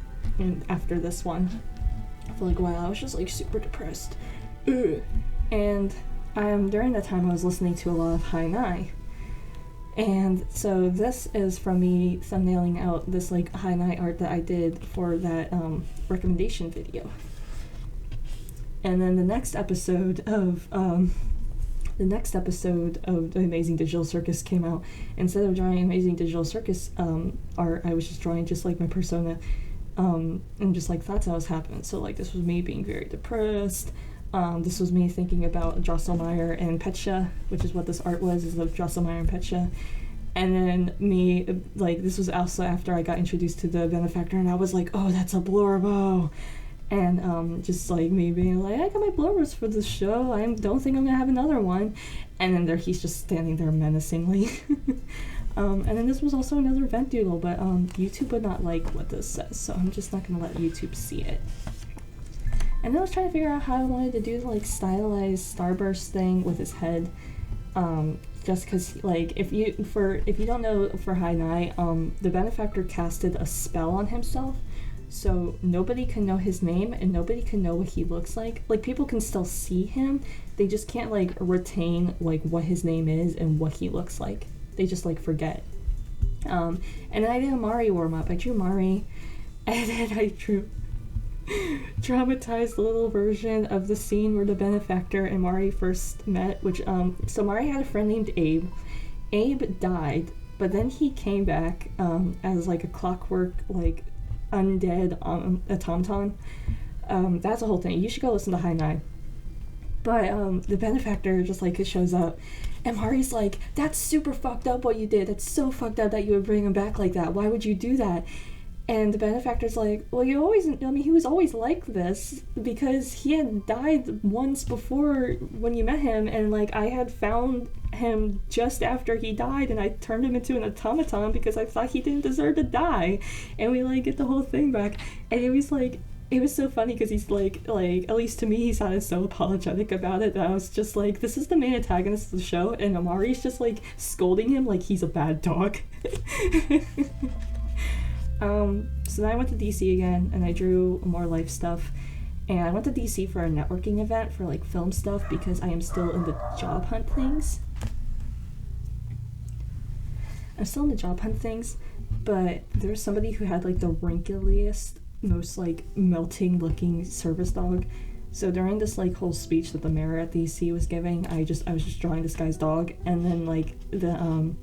A: after this one. For like a while I was just like super depressed. Ugh. And during that time I was listening to a lot of Hainai. And so this is from me thumbnailing out this like Hainai art that I did for that recommendation video. And then the next episode of the Amazing Digital Circus came out. Instead of drawing Amazing Digital Circus art, I was just drawing just like my persona, and just like thoughts that was happening. So like this was me being very depressed. This was me thinking about Drosselmeyer and Petya, which is what this art was, is of Drosselmeyer and Petya. And then me, like, this was also after I got introduced to the benefactor, and I was like, oh, that's a Blorbo. And just like me being like, I got my blorbers for this show, I don't think I'm gonna have another one. And then he's just standing there menacingly. And then this was also another vent doodle, but YouTube would not like what this says, so I'm just not gonna let YouTube see it. And then I was trying to figure out how I wanted to do the like stylized starburst thing with his head. Just because, like, if you don't know, for Hainai, the benefactor casted a spell on himself. So nobody can know his name and nobody can know what he looks like. Like, people can still see him, they just can't like retain like what his name is and what he looks like. They just like forget. And then I did a Mari warm-up. I drew Mari, and then I drew dramatized little version of the scene where the benefactor and Mari first met, which so Mari had a friend named Abe. Abe died, but then he came back as like a clockwork, like undead automaton. That's a whole thing. You should go listen to Hainai. But the benefactor just like shows up, and Mari's like, that's super fucked up what you did. That's so fucked up that you would bring him back like that. Why would you do that? And the benefactor's like, well, he was always like this, because he had died once before when you met him, and like I had found him just after he died, and I turned him into an automaton because I thought he didn't deserve to die. And we like get the whole thing back, and it was so funny because he's like at least to me he sounded so apologetic about it that I was just like, this is the main antagonist of the show, and Amari's just like scolding him like he's a bad dog. So then I went to DC again, and I drew more life stuff, and I went to DC for a networking event for like film stuff because I am still in the job hunt things. But there's somebody who had like the wrinkliest, most like melting looking service dog. So during this like whole speech that the mayor at DC was giving, I was just drawing this guy's dog, and then like the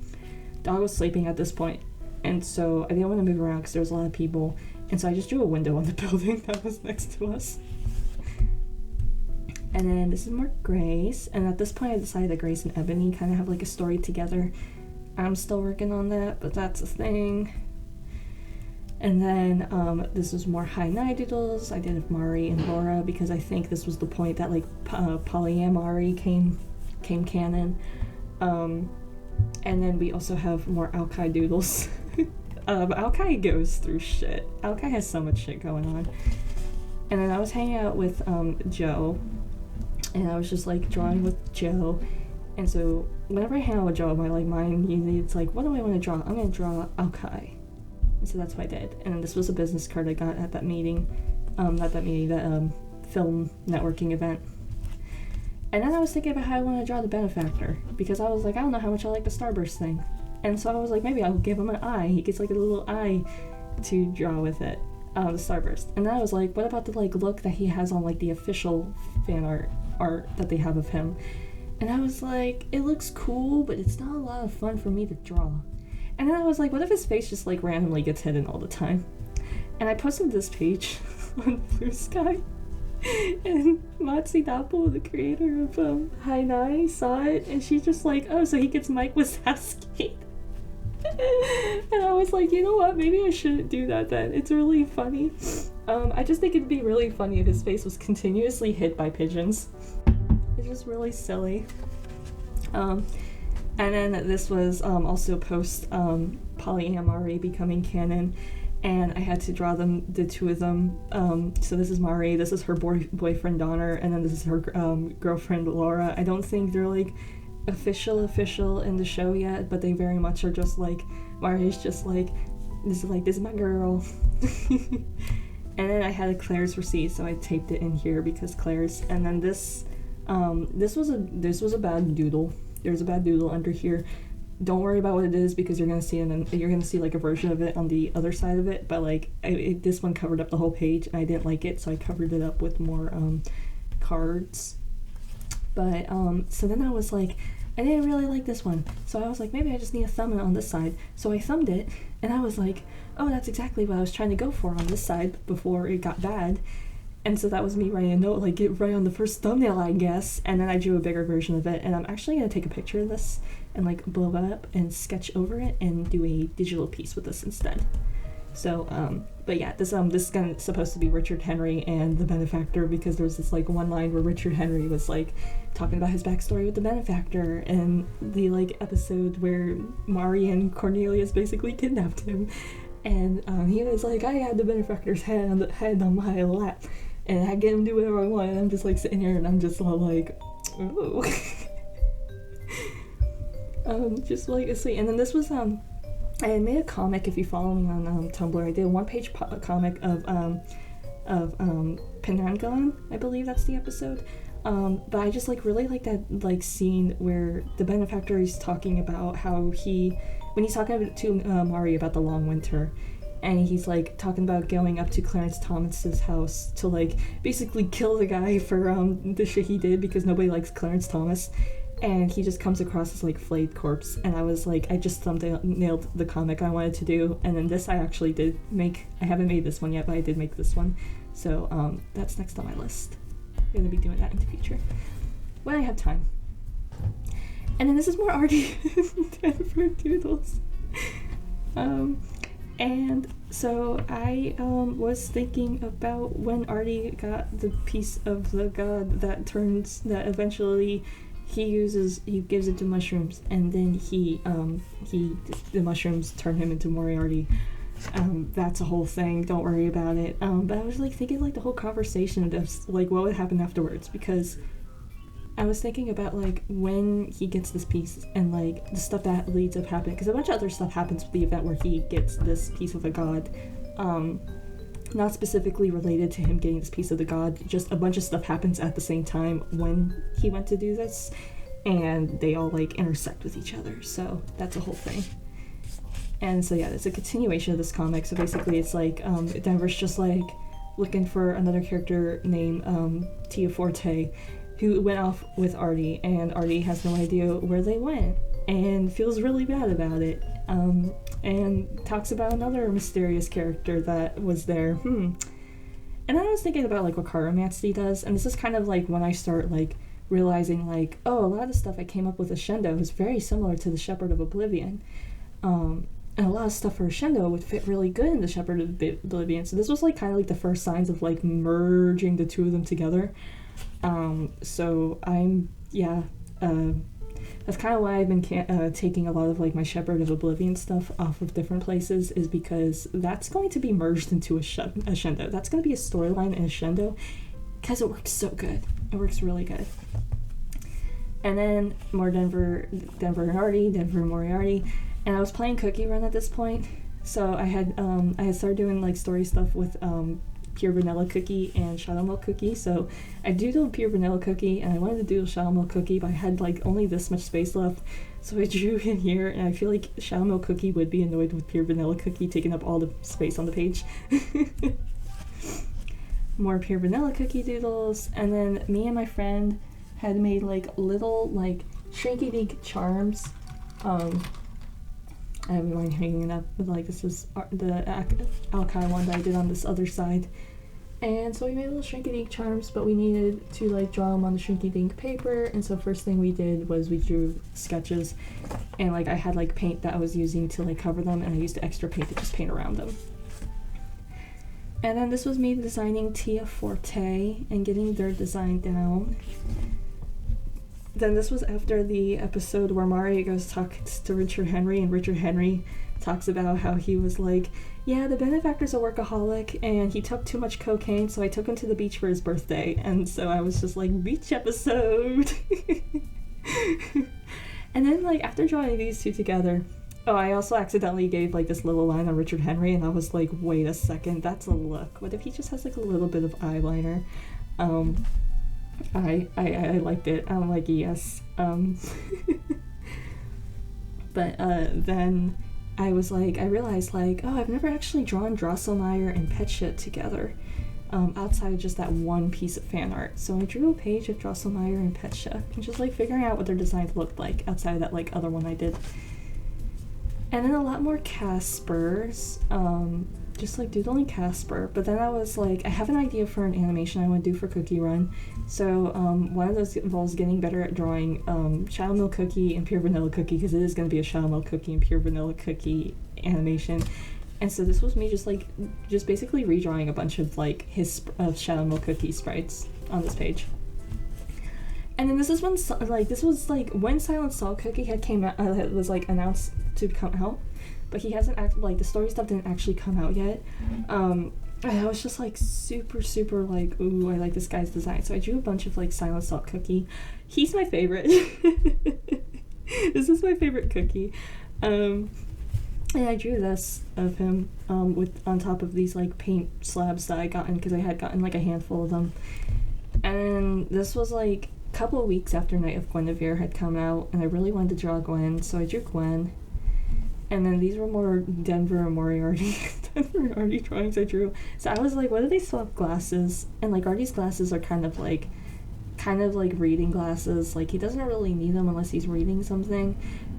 A: dog was sleeping at this point. And so I didn't want to move around because there was a lot of people. And so I just drew a window on the building that was next to us. And then this is more Grace. And at this point I decided that Grace and Ebony kind of have like a story together. I'm still working on that, but that's a thing. And then this is more Hainai doodles. I did of Mari and Laura because I think this was the point that like polyamory came canon. And then we also have more Alkai doodles. Alkai goes through shit. Alkai has so much shit going on. And then I was hanging out with Joe, and I was just like drawing with Joe. And so whenever I hang out with Joe, my like mind usually it's like, what do I want to draw? I'm gonna draw Alkai. And so that's what I did. And then this was a business card I got at that meeting. That film networking event. And then I was thinking about how I want to draw the benefactor, because I was like, I don't know how much I like the starburst thing. And so I was like, maybe I'll give him an eye. He gets like a little eye to draw with it, the starburst. And then I was like, what about the like look that he has on like the official fan art that they have of him? And I was like, it looks cool, but it's not a lot of fun for me to draw. And then I was like, what if his face just like randomly gets hidden all the time? And I posted this page on Blue Sky, and Matsudapo, the creator of Hainai, saw it, and she's just like, oh, so he gets Mike Wazowski. And I was like, you know what, maybe I shouldn't do that then. It's really funny. I just think it'd be really funny if his face was continuously hit by pigeons. It's just really silly. And then this was also post polyamory becoming canon, and I had to draw them, the two of them. So this is Mari, this is her boyfriend Donner, and then this is her girlfriend Laura. I don't think they're like official in the show yet, but they very much are just like, Mari's just like, this is my girl. And then I had a Claire's receipt, so I taped it in here because Claire's. And then this was a bad doodle. There's a bad doodle under here. Don't worry about what it is because you're gonna see like a version of it on the other side of it. But like this one covered up the whole page, and I didn't like it, so I covered it up with more cards. But so then I was like, I didn't really like this one, so I was like, maybe I just need a thumb on this side. So I thumbed it, and I was like, oh, that's exactly what I was trying to go for on this side before it got bad. And so that was me writing a note, like, get right on the first thumbnail, I guess. And then I drew a bigger version of it, and I'm actually going to take a picture of this and, like, blow it up and sketch over it and do a digital piece with this instead. So, but yeah, this is supposed to be Richard Henry and the Benefactor, because there was this, like, one line where Richard Henry was, like, talking about his backstory with the Benefactor, and the, like, episode where Mari and Cornelius basically kidnapped him. And he was like, I had the Benefactor's head on my lap, and I get him do whatever I want, and I'm just like sitting here and I'm just all like, ooh. Just like sweet. And then this was I had made a comic. If you follow me on Tumblr, I did a one-page comic of Penangon, I believe that's the episode. But I just like really like that like scene where the Benefactor is talking about how when he's talking to Mari about the long winter, and he's like talking about going up to Clarence Thomas's house to like basically kill the guy for the shit he did, because nobody likes Clarence Thomas, and he just comes across as like flayed corpse. And I was like, I just nailed the comic I wanted to do. And then this I actually did make. I haven't made this one yet, but I did make this one, so that's next on my list. I'm gonna be doing that in the future when I have time. And then this is more arty Denver doodles. And so I was thinking about when Artie got the piece of the god that eventually he gives it to mushrooms, and then the mushrooms turn him into Moriarty. That's a whole thing, don't worry about it. But I was like thinking like the whole conversation of like what would happen afterwards, because I was thinking about like when he gets this piece and like the stuff that leads up happening, because a bunch of other stuff happens with the event where he gets this piece of the god, not specifically related to him getting this piece of the god, just a bunch of stuff happens at the same time when he went to do this, and they all like intersect with each other, so that's a whole thing. And so yeah, it's a continuation of this comic. So basically it's like Denver's just like looking for another character named Tia Forte, who went off with Artie, and Artie has no idea where they went and feels really bad about it, and talks about another mysterious character that was there. And then I was thinking about like what Karomancy does, and this is kind of like when I start like realizing like, oh, a lot of the stuff I came up with with Shendo is very similar to the Shepherd of Oblivion, and a lot of stuff for Shendo would fit really good in the Shepherd of Oblivion. So this was like kind of like the first signs of like merging the two of them together. So that's kind of why I've been taking a lot of like my Shepherd of Oblivion stuff off of different places, is because that's going to be merged into a Shendo. That's going to be a storyline in a Shendo, because it works so good. It works really good. And then more Denver and Artie, Denver and Moriarty, and I was playing Cookie Run at this point. So I had started doing like story stuff with Pure Vanilla Cookie and Shadow Milk Cookie. So I doodled Pure Vanilla Cookie, and I wanted to do Shadow Milk Cookie, but I had like only this much space left, so I drew in here, and I feel like Shadow Milk Cookie would be annoyed with Pure Vanilla Cookie taking up all the space on the page. More Pure Vanilla Cookie doodles, and then me and my friend had made like little like shrinky dink charms. I have mine hanging up, but like this is the Alkai one that I did on this other side. And so we made little shrinky dink charms, but we needed to like draw them on the shrinky dink paper. And so first thing we did was we drew sketches, and like I had like paint that I was using to like cover them, and I used the extra paint to just paint around them. And then this was me designing Tia Forte and getting their design down. Then this was after the episode where Mario goes talks to Richard Henry, and Richard Henry talks about how he was like, yeah, the benefactor's a workaholic and he took too much cocaine, so I took him to the beach for his birthday. And so I was just like, beach episode. And then like after drawing these two together, oh, I also accidentally gave like this little line on Richard Henry, and I was like, wait a second, that's a look. What if he just has like a little bit of eyeliner? I liked it. I'm like, yes. But then I was like, I realized like, oh, I've never actually drawn Drosselmeyer and Petschet together, outside of just that one piece of fan art. So I drew a page of Drosselmeyer and Petschet, and just like figuring out what their designs looked like outside of that like other one I did. And then a lot more Caspers, just like doodling Casper. But then I was like, I have an idea for an animation I want to do for Cookie Run. So one of those involves getting better at drawing Shadow Milk Cookie and Pure Vanilla Cookie, because it is going to be a Shadow Milk Cookie and Pure Vanilla Cookie animation. And so this was me just basically redrawing a bunch of like his Shadow Milk Cookie sprites on this page. And then this is when when Silent Salt Cookie had came out, was like announced to come out, but he hasn't like the story stuff didn't actually come out yet. And I was just like super like, ooh, I like this guy's design. So I drew a bunch of like Silent Salt Cookie. He's my favorite. This is my favorite cookie. And I drew this of him with on top of these like paint slabs that I gotten, because I had gotten like a handful of them. And this was like a couple of weeks after Night of Guinevere had come out, and I really wanted to draw Gwen, so I drew Gwen. And then these were more Denver and Moriarty drawings I drew. So I was like, what do they still have glasses? And like Artie's glasses are kind of like reading glasses. Like he doesn't really need them unless he's reading something.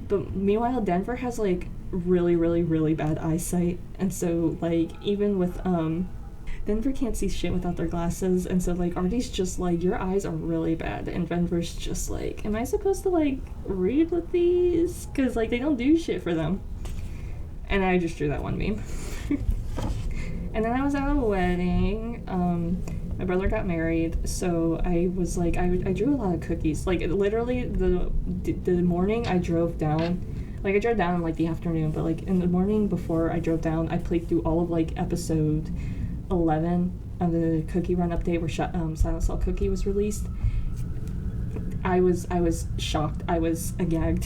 A: But meanwhile, Denver has like really bad eyesight. And so like even with Denver can't see shit without their glasses, and so like Artie's just like, your eyes are really bad, and Denver's just like, am I supposed to like read with these? Because like they don't do shit for them. And I just drew that one meme. And then I was at a wedding. My brother got married, so I was like, I drew a lot of cookies. Like literally the morning I drove down, like I drove down in like the afternoon, but like in the morning before I drove down, I played through all of like episode 11 of the Cookie Run update where Silent Salt Cookie was released. I was shocked. I was gagged.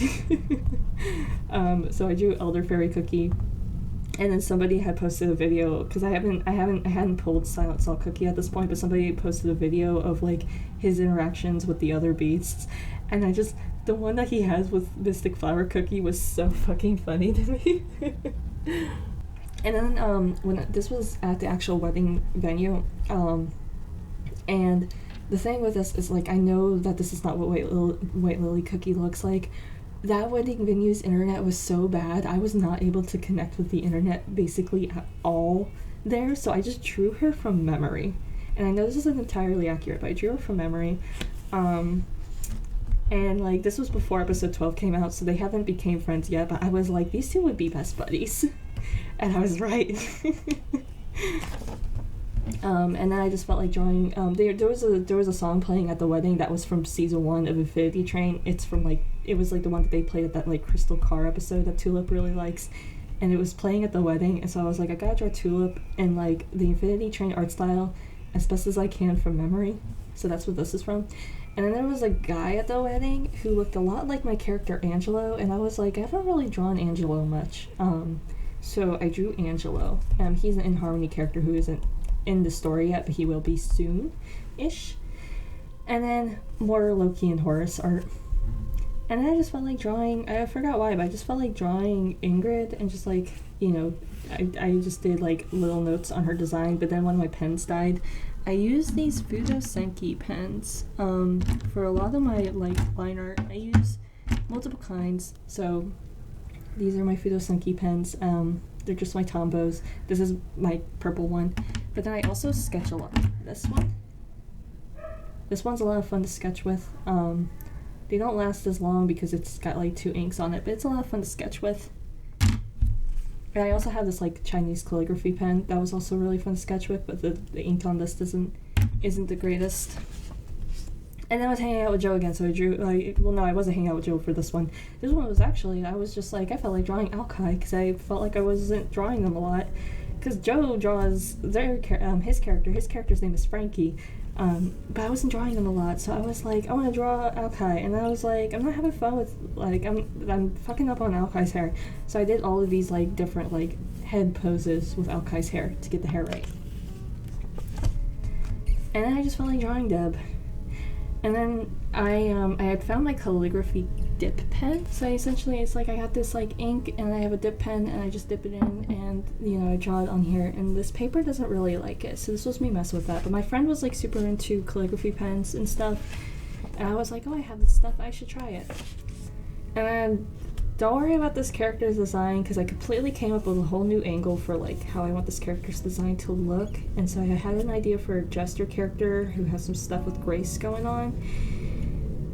A: So I drew Elderberry Cookie, and then somebody had posted a video, because I hadn't pulled Silent Salt Cookie at this point, but somebody posted a video of like his interactions with the other beasts, and the one that he has with Mystic Flower Cookie was so fucking funny to me. And then when this was at the actual wedding venue, and the thing with this is like, I know that this is not what White Lily Cookie looks like. That wedding venue's internet was so bad, I was not able to connect with the internet basically at all there, so I just drew her from memory. And I know this isn't entirely accurate, but I drew her from memory. And like this was before episode 12 came out, so they haven't became friends yet, but I was like, these two would be best buddies. And I was right. And then I just felt like drawing. There was a song playing at the wedding that was from season 1 of Infinity Train. It was like the one that they played at that like Crystal Car episode that Tulip really likes, and it was playing at the wedding. And so I was like, I gotta draw Tulip and like the Infinity Train art style as best as I can from memory. So that's what this is from. And then there was a guy at the wedding who looked a lot like my character Angelo, and I was like, I haven't really drawn Angelo much. So I drew Angelo. He's an In Harmony character who isn't in the story yet, but he will be soon-ish. And then more Loki and Horus art. And then I just felt like drawing, I forgot why, but I just felt like drawing Ingrid, and just like, you know, I just did like little notes on her design, but then when my pens died, I use these Fudensuke pens for a lot of my like line art. I use multiple kinds. So these are my Fudensuke pens. They're just my Tombows. This is my purple one. But then I also sketch a lot. This one's a lot of fun to sketch with. They don't last as long because it's got like 2 inks on it, but it's a lot of fun to sketch with. And I also have this like Chinese calligraphy pen that was also really fun to sketch with, but the ink on this isn't the greatest. And then I was hanging out with Joe again, so I drew, well no, I wasn't hanging out with Joe for this one. This one was actually, I was just like, I felt like drawing Alkai, because I felt like I wasn't drawing them a lot. Because Joe draws his character's name is Frankie, but I wasn't drawing them a lot, so I was like, I want to draw Alkai, and I was like, I'm not having fun with, like, I'm fucking up on Alkai's hair. So I did all of these, like, different, like, head poses with Alkai's hair to get the hair right. And then I just felt like drawing Deb. And then I had found my calligraphy dip pen. So essentially it's like I got this like ink and I have a dip pen and I just dip it in and, you know, I draw it on here, and this paper doesn't really like it, so this was me messing with that. But my friend was like super into calligraphy pens and stuff, and I was like, oh, I have this stuff, I should try it. And then don't worry about this character's design, because I completely came up with a whole new angle for like how I want this character's design to look. And so I had an idea for a jester character who has some stuff with grace going on,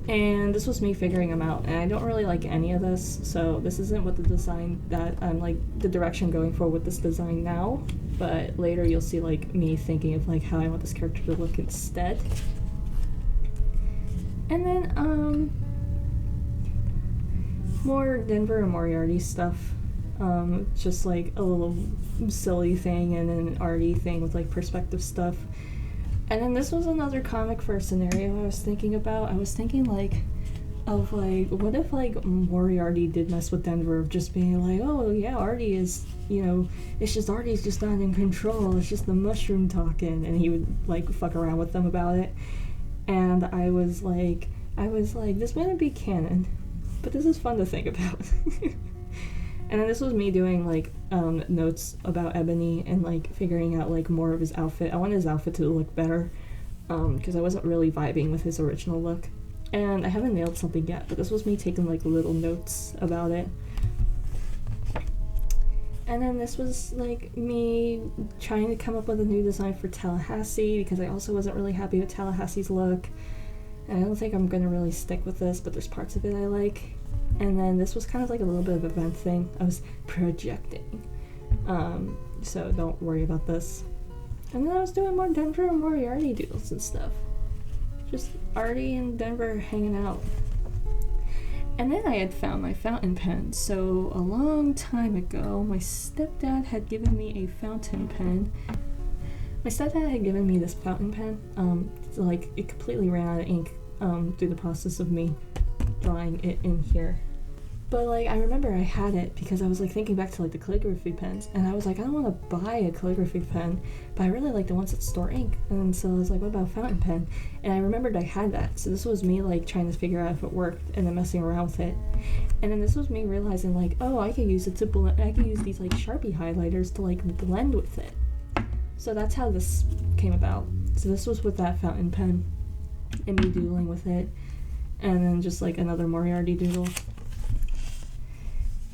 A: and this was me figuring them out, and I don't really like any of this, so this isn't what the design that I'm like the direction going for with this design now, but later you'll see like me thinking of like how I want this character to look instead. And then more Denver and Moriarty stuff, just like a little silly thing and an arty thing with like perspective stuff. And then this was another comic for a scenario I was thinking about. I was thinking like of like, what if like Moriarty did mess with Denver, of just being like, oh yeah, Artie is, you know, it's just Artie's just not in control, it's just the mushroom talking, and he would like fuck around with them about it. And I was like, this wouldn't be canon, but this is fun to think about. And then this was me doing like notes about Ebony and like figuring out like more of his outfit. I wanted his outfit to look better because I wasn't really vibing with his original look. And I haven't nailed something yet, but this was me taking like little notes about it. And then this was like me trying to come up with a new design for Tallahassee, because I also wasn't really happy with Tallahassee's look. And I don't think I'm gonna really stick with this, but there's parts of it I like. And then this was kind of like a little bit of an event thing. I was projecting. So don't worry about this. And then I was doing more Denver and Moriarty doodles and stuff. Just Artie and Denver hanging out. And then I had found my fountain pen. So a long time ago, my stepdad had given me a fountain pen. My stepdad had given me this fountain pen. Like it completely ran out of ink through the process of me drawing it in here. But like I remember I had it because I was like thinking back to like the calligraphy pens, and I was like, I don't want to buy a calligraphy pen, but I really like the ones that store ink. And so I was like, what about a fountain pen? And I remembered I had that, so this was me like trying to figure out if it worked and then messing around with it. And then this was me realizing like, oh, I could use it to blend. I could use these like Sharpie highlighters to like blend with it. So that's how this came about. So this was with that fountain pen and me doodling with it, and then just like another Moriarty doodle.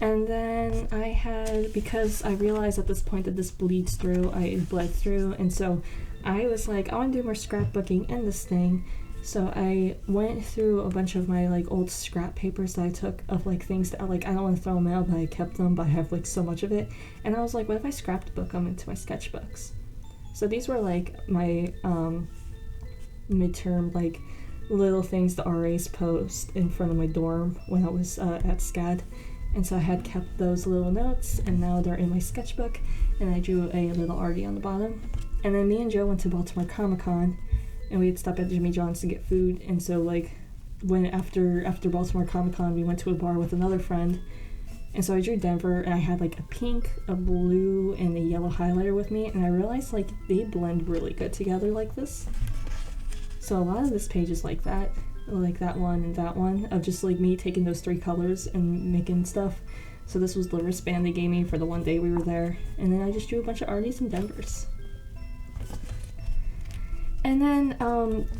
A: And then I had, because I realized at this point that this bleeds through, it bled through, and so I was like, I want to do more scrapbooking in this thing. So I went through a bunch of my like old scrap papers that I took of like things that like I don't want to throw them out, but I kept them, but I have like so much of it. And I was like, what if I scrapbook them into my sketchbooks? So these were like my midterm like little things the RAs post in front of my dorm when I was at SCAD. And so I had kept those little notes, and now they're in my sketchbook, and I drew a little arty on the bottom. And then me and Joe went to Baltimore Comic-Con, and we had stopped at Jimmy John's to get food. And so like when after Baltimore Comic-Con, we went to a bar with another friend, and so I drew Denver, and I had like a pink, a blue, and a yellow highlighter with me, and I realized like they blend really good together like this. So a lot of this page is like that one and that one, of just like me taking those 3 colors and making stuff. So this was the wristband they gave me for the one day we were there, and then I just drew a bunch of Arties and Denvers. And then,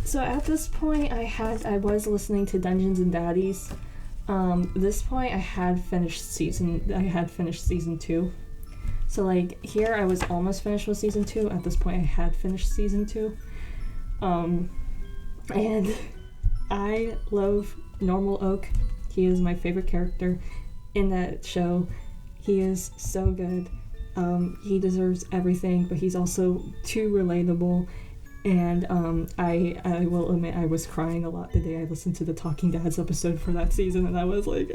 A: so at this point, I was listening to Dungeons and Daddies. This point, I had finished season 2. So, like, here I was almost finished with season 2. At this point, I had finished season 2. And I love Normal Oak. He is my favorite character in that show. He is so good. He deserves everything, but he's also too relatable. And I will admit I was crying a lot the day I listened to the Talking Dads episode for that season, and I was like,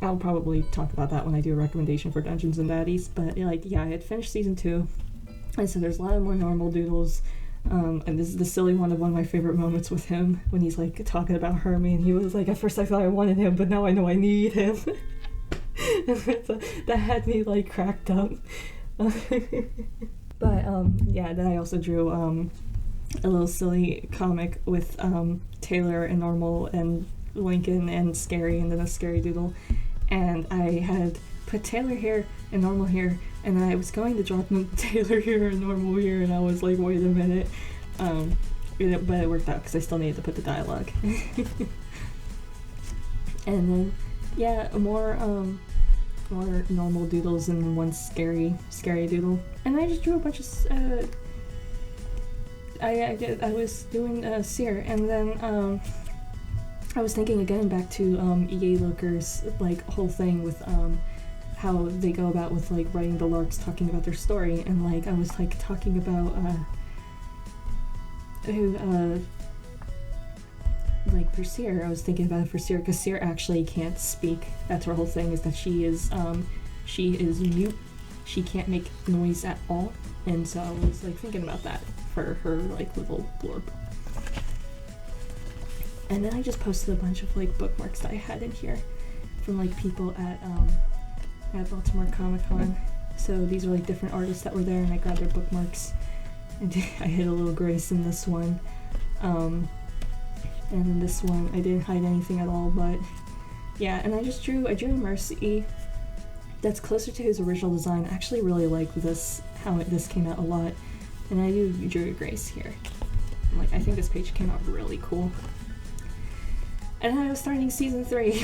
A: I'll probably talk about that when I do a recommendation for Dungeons and Daddies. But like, yeah, I had finished season 2, and so there's a lot more normal doodles. And this is the silly one of my favorite moments with him, when he's like talking about Hermie, and he was like, at first I thought I wanted him, but now I know I need him. That had me like cracked up. But yeah, then I also drew a little silly comic with Taylor and Normal and Lincoln and Scary, and then a Scary doodle, and I had put Taylor here and Normal here, and then I was going to draw Taylor here and Normal here, and I was like, wait a minute, but it worked out because I still needed to put the dialogue. And then yeah, more normal doodles and then one scary doodle, and I just drew a bunch of I was doing Seer, and then I was thinking again back to EA Looker's like whole thing with how they go about with like writing the larks, talking about their story, and like I was like talking about like for Seer, I was thinking about it for Seer, because Seer actually can't speak. That's her whole thing, is that she is mute. She can't make noise at all, and so I was like thinking about that for her like little blurb. And then I just posted a bunch of like bookmarks that I had in here from like people at Baltimore Comic-Con. So these are like different artists that were there, and I grabbed their bookmarks, and I hid a little grace in this one. And in this one, I didn't hide anything at all, but yeah, and I drew a Mercy that's closer to his original design. I actually really like this, this came out a lot, and I drew a Grace here. Like, I think this page came out really cool. And I was starting season 3.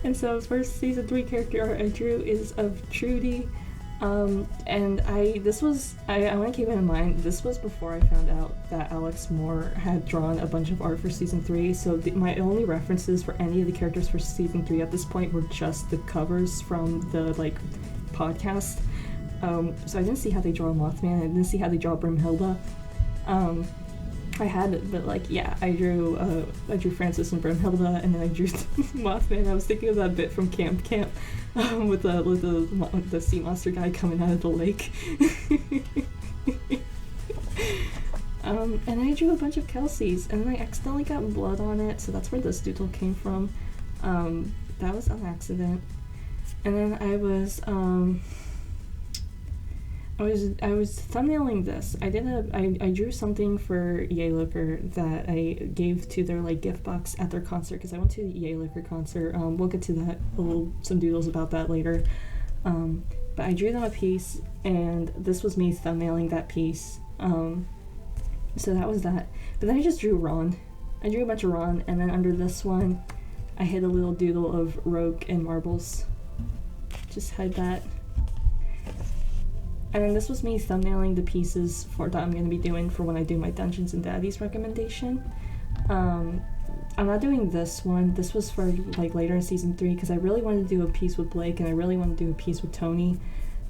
A: And so first season 3 character art I drew is of Trudy. And I want to keep it in mind, this was before I found out that Alex Moore had drawn a bunch of art for season 3, so my only references for any of the characters for season 3 at this point were just the covers from the like podcast. So I didn't see how they draw Mothman, I didn't see how they draw Brimhilda. I had it, but like, yeah, I drew Francis and Brimhilda, and then I drew Mothman. I was thinking of that bit from Camp with the sea monster guy coming out of the lake. And I drew a bunch of Kelsey's, and then I accidentally got blood on it, so that's where this doodle came from. That was an accident. And then I was thumbnailing this. I drew something for EA Looker that I gave to their like gift box at their concert, because I went to the EA Looker concert. We'll get to that, some doodles about that later. But I drew them a piece, and this was me thumbnailing that piece. So that was that. But then I just drew Ron. I drew a bunch of Ron, and then under this one, I hid a little doodle of Rogue and Marbles. Just hide that. And then this was me thumbnailing the pieces that I'm going to be doing for when I do my Dungeons and Daddies recommendation. I'm not doing this one. This was for like later in season 3, because I really wanted to do a piece with Blake, and I really wanted to do a piece with Tony.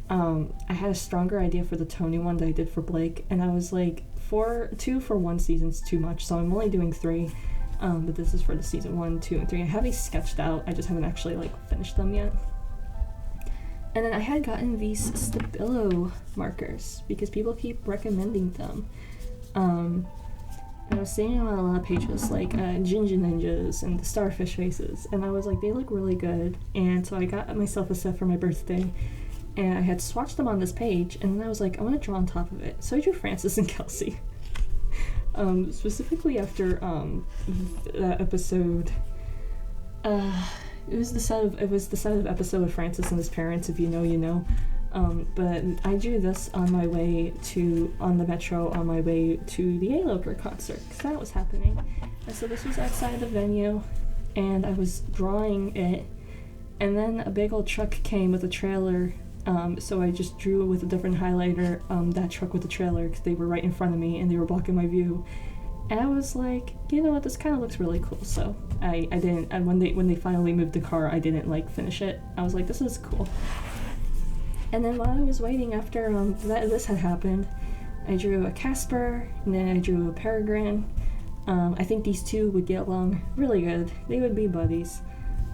A: I had a stronger idea for the Tony one than I did for Blake, and I was like, 2 for 1 season's too much, so I'm only doing 3. But this is for the season 1, 2, and 3. I have these sketched out, I just haven't actually like finished them yet. And then I had gotten these Stabilo markers because people keep recommending them. And I was seeing them on a lot of pages, like Ginger Ninjas and the Starfish Faces, and I was like, they look really good. And so I got myself a set for my birthday, and I had swatched them on this page, and then I was like, I want to draw on top of it. So I drew Francis and Kelsey. Specifically after that episode. It was the set of episode of Francis and his parents. If you know, you know. But I drew this on my way on the metro on my way to the A-Loker concert, because that was happening. And so this was outside the venue, and I was drawing it, and then a big old truck came with a trailer, so I just drew with a different highlighter that truck with the trailer, because they were right in front of me and they were blocking my view. And I was like, you know what, this kind of looks really cool, so I didn't, and when they finally moved the car, I didn't like finish it. I was like, this is cool. And then while I was waiting after this had happened, I drew a Casper, and then I drew a Peregrine. I think these two would get along really good. They would be buddies.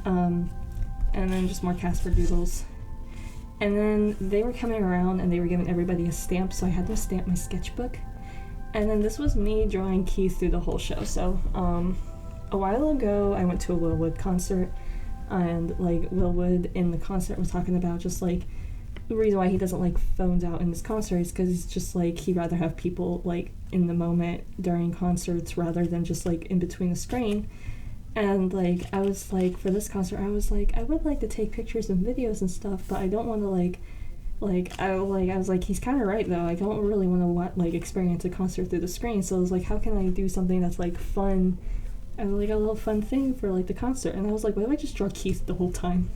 A: And then just more Casper doodles. And then they were coming around and they were giving everybody a stamp, so I had them stamp my sketchbook. And then this was me drawing Keith through the whole show. So a while ago, I went to a Will Wood concert, and like Will Wood in the concert was talking about just like the reason why he doesn't like phones out in his concert is because it's just like he'd rather have people like in the moment during concerts rather than just like in between the screen. And like I was like, for this concert, I was like, I would like to take pictures and videos and stuff, but I don't want to I was like, he's kind of right though. I don't really want to experience a concert through the screen. So I was like, how can I do something that's like fun and like a little fun thing for like the concert? And I was like, why don't I just draw Keith the whole time?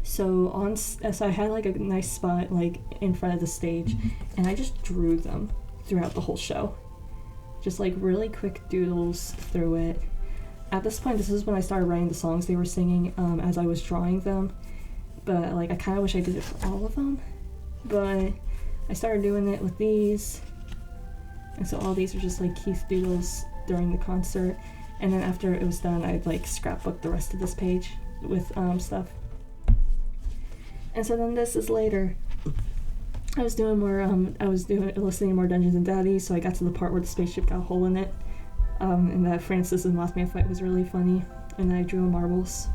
A: So I had like a nice spot like in front of the stage, and I just drew them throughout the whole show. Just like really quick doodles through it. At this point, this is when I started writing the songs they were singing as I was drawing them. But like I kind of wish I did it for all of them. But I started doing it with these. And so all these are just like Keith doodles during the concert. And then after it was done, I'd like scrapbook the rest of this page with stuff. And so then this is later. I was doing more, listening to more Dungeons and Daddies, so I got to the part where the spaceship got a hole in it. And that Francis and Mothman fight was really funny. And then I drew marbles.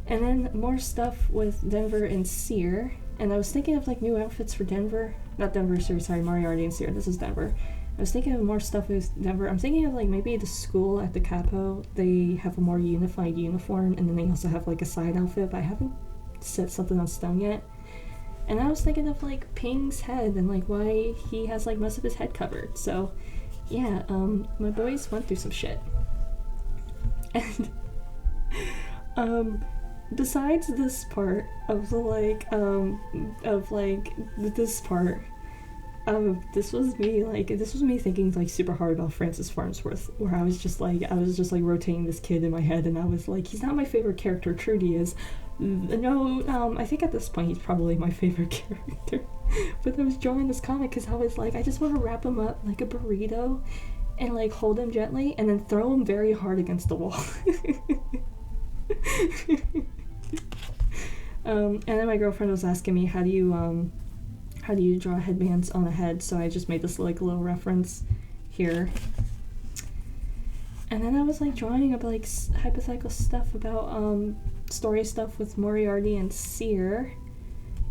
A: And then more stuff with Denver and Sear. And I was thinking of like new outfits for Denver. Not Denver, sorry, Moriarty and Sear. This is Denver. I was thinking of more stuff with Denver. I'm thinking of like maybe the school at the Capo. They have a more unified uniform, and then they also have like a side outfit, but I haven't set something on stone yet. And I was thinking of like Ping's head and like why he has like most of his head covered. So yeah, my boys went through some shit. And besides this part of the this part, this was me thinking like super hard about Francis Farnsworth, where I was just like rotating this kid in my head, and I was like, he's not my favorite character. Trudy is. No, I think at this point he's probably my favorite character. But I was drawing this comic because I was like, I just want to wrap him up like a burrito and like hold him gently and then throw him very hard against the wall. And then my girlfriend was asking me, how do you draw headbands on a head? So I just made this like little reference here. And then I was like drawing up like hypothetical stuff about story stuff with Moriarty and Sear.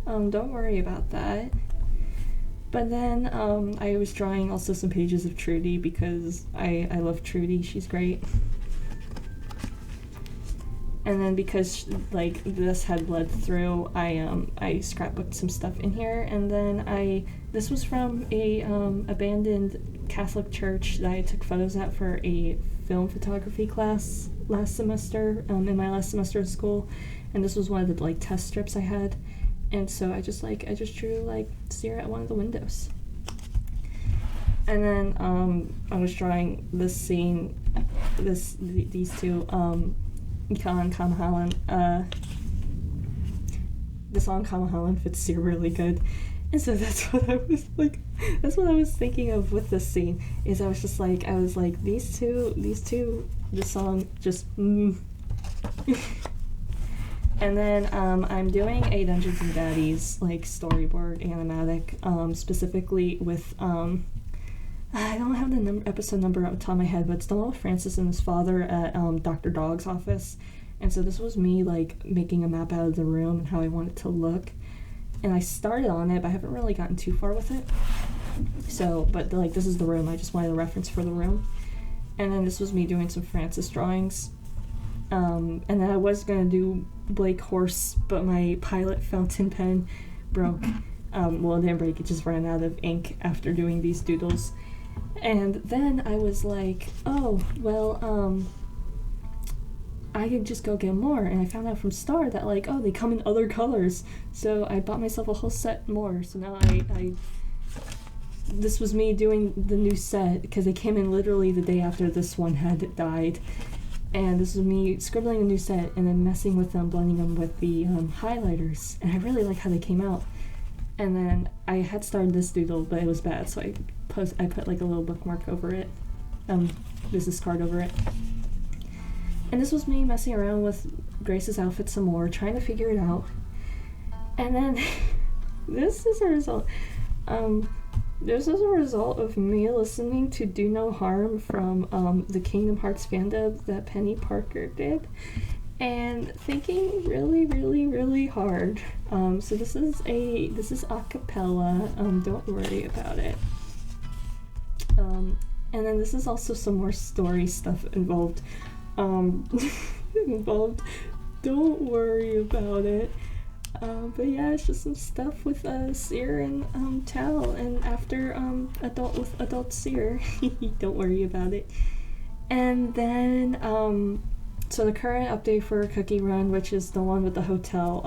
A: Don't worry about that. But then I was drawing also some pages of Trudy because I love Trudy. She's great. And then because like this had bled through, I scrapbooked some stuff in here. And then this was from a abandoned Catholic church that I took photos at for a film photography class last semester, in my last semester of school. And this was one of the like test strips I had. And so I just drew like Sear at one of the windows. And then I was drawing this scene, these two, Khan Kamahalan. The song Kamahalan fits Sear really good. And so that's what I was thinking of with this scene, is I was like, these two, the song just, And then I'm doing a Dungeons and Daddies like storyboard animatic, specifically with I don't have the episode number off the top of my head, but it's the one with Francis and his father at Dr. Dog's office. And so this was me like making a map out of the room and how I want it to look. And I started on it, but I haven't really gotten too far with it. So, but like this is the room. I just wanted a reference for the room. And then this was me doing some Francis drawings. And then I was gonna do Blake horse, but my Pilot fountain pen broke. Well, it didn't break, it just ran out of ink after doing these doodles. And then I was like, oh, well, I could just go get more, and I found out from Star that, like, oh, they come in other colors, so I bought myself a whole set more. So now this was me doing the new set, because they came in literally the day after this one had died, and this was me scribbling a new set and then messing with them, blending them with the highlighters, and I really like how they came out. And then I had started this doodle, but it was bad, so I put like a little bookmark over it, business card over it. And this was me messing around with Grace's outfit some more, trying to figure it out. And then this is a result. This is a result of me listening to Do No Harm from the Kingdom Hearts fandom that Penny Parker did, and thinking really, really, really hard. So this is a cappella. Don't worry about it. And then this is also some more story stuff involved. Don't worry about it. But yeah, it's just some stuff with Seer and Tal, and after adult Seer. Don't worry about it. And then so the current update for Cookie Run, which is the one with the hotel,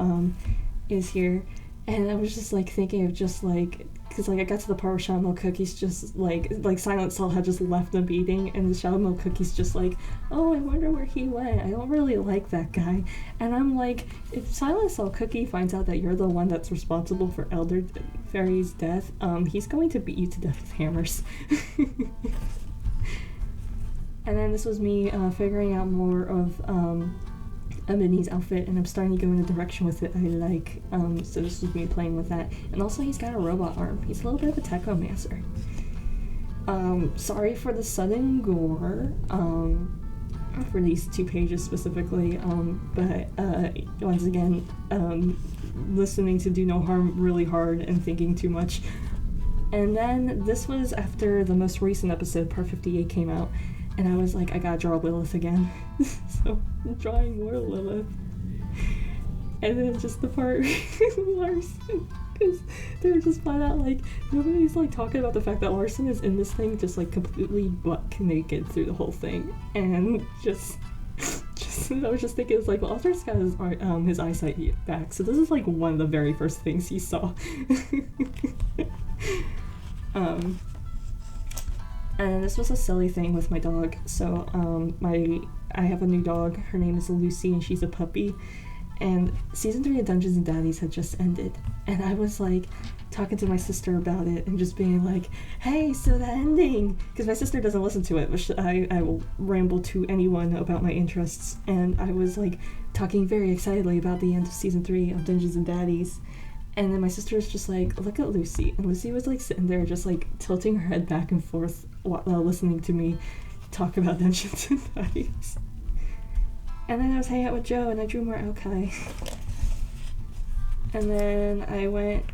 A: is here. And I was just like thinking of just like, because like I got to the part where Shadow Milk Cookie's just like Silent Cell had just left the meeting, and the Shadow Milk Cookie's just like, oh, I wonder where he went. I don't really like that guy. And I'm like, if Silent Cell Cookie finds out that you're the one that's responsible for Elder Fairy's death, he's going to beat you to death with hammers. And then this was me figuring out more of Minnie's outfit, and I'm starting to go in a direction with it I like, so this was me playing with that. And also he's got a robot arm. He's a little bit of a Techomancer. Sorry for the sudden gore, for these 2 pages specifically, but once again, listening to Do No Harm really hard and thinking too much. And then this was after the most recent episode, part 58, came out, and I was like, I gotta draw Lilith again. So I'm drawing more Lilith. And then just the part with Larson, because they were just flat out like, nobody's like talking about the fact that Larson is in this thing just like completely butt naked through the whole thing. And just I was just thinking, it's like, well, Arthur's got his eyesight back, so this is like one of the very first things he saw. And this was a silly thing with my dog. So I have a new dog. Her name is Lucy, and she's a puppy. And season 3 of Dungeons and Daddies had just ended, and I was like talking to my sister about it and just being like, hey, so the ending, because my sister doesn't listen to it, which I will ramble to anyone about my interests, and I was like talking very excitedly about the end of season 3 of Dungeons and Daddies. And then my sister was just like, look at Lucy. And Lucy was like sitting there just like tilting her head back and forth while listening to me talk about Dungeons and Daddies. And then I was hanging out with Joe, and I drew more Alkai. And then I went,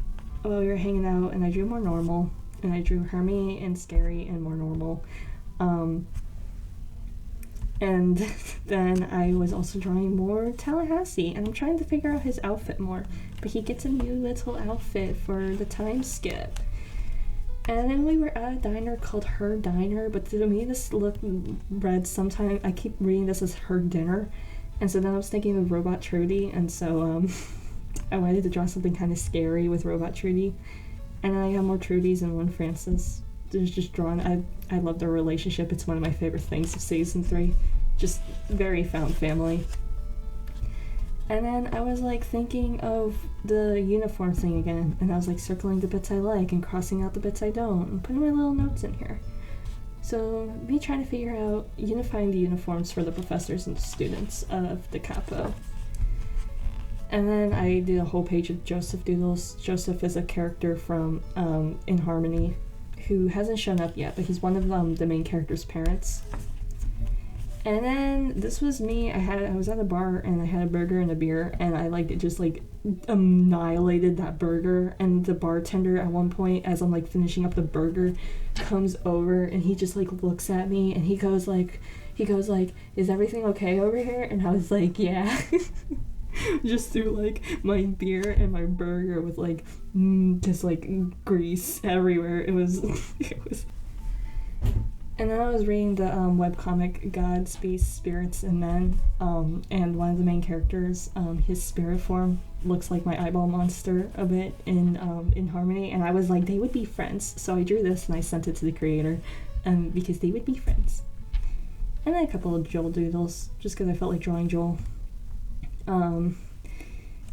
A: while we were hanging out, and I drew more normal. And I drew Hermie and Scary and more normal. And then I was also drawing more Tallahassee, and I'm trying to figure out his outfit more. But he gets a new little outfit for the time skip. And then we were at a diner called Her Diner, but to me this read sometimes, I keep reading this as Her Dinner. And so then I was thinking of Robot Trudy, and so I wanted to draw something kind of scary with Robot Trudy. And then I have more Trudys and one Francis. There's just drawn, I love their relationship. It's one of my favorite things of season 3. Just very found family. And then I was like thinking of the uniform thing again, and I was like circling the bits I like and crossing out the bits I don't, and putting my little notes in here. So me trying to figure out unifying the uniforms for the professors and students of the capo. And then I did a whole page of Joseph doodles. Joseph is a character from In Harmony who hasn't shown up yet, but he's one of the main character's parents. And then this was me. I was at a bar, and I had a burger and a beer, and I just annihilated that burger. And the bartender at one point, as I'm like finishing up the burger, comes over, and he just like looks at me, and he goes like, is everything okay over here? And I was like, yeah. just threw like my beer and my burger with like just like grease everywhere. It was And then I was reading the webcomic God, Space, Spirits, and Men, and one of the main characters, his spirit form looks like my eyeball monster a bit in Harmony, and I was like, they would be friends. So I drew this and I sent it to the creator, because they would be friends. And then a couple of Joel doodles, just because I felt like drawing Joel.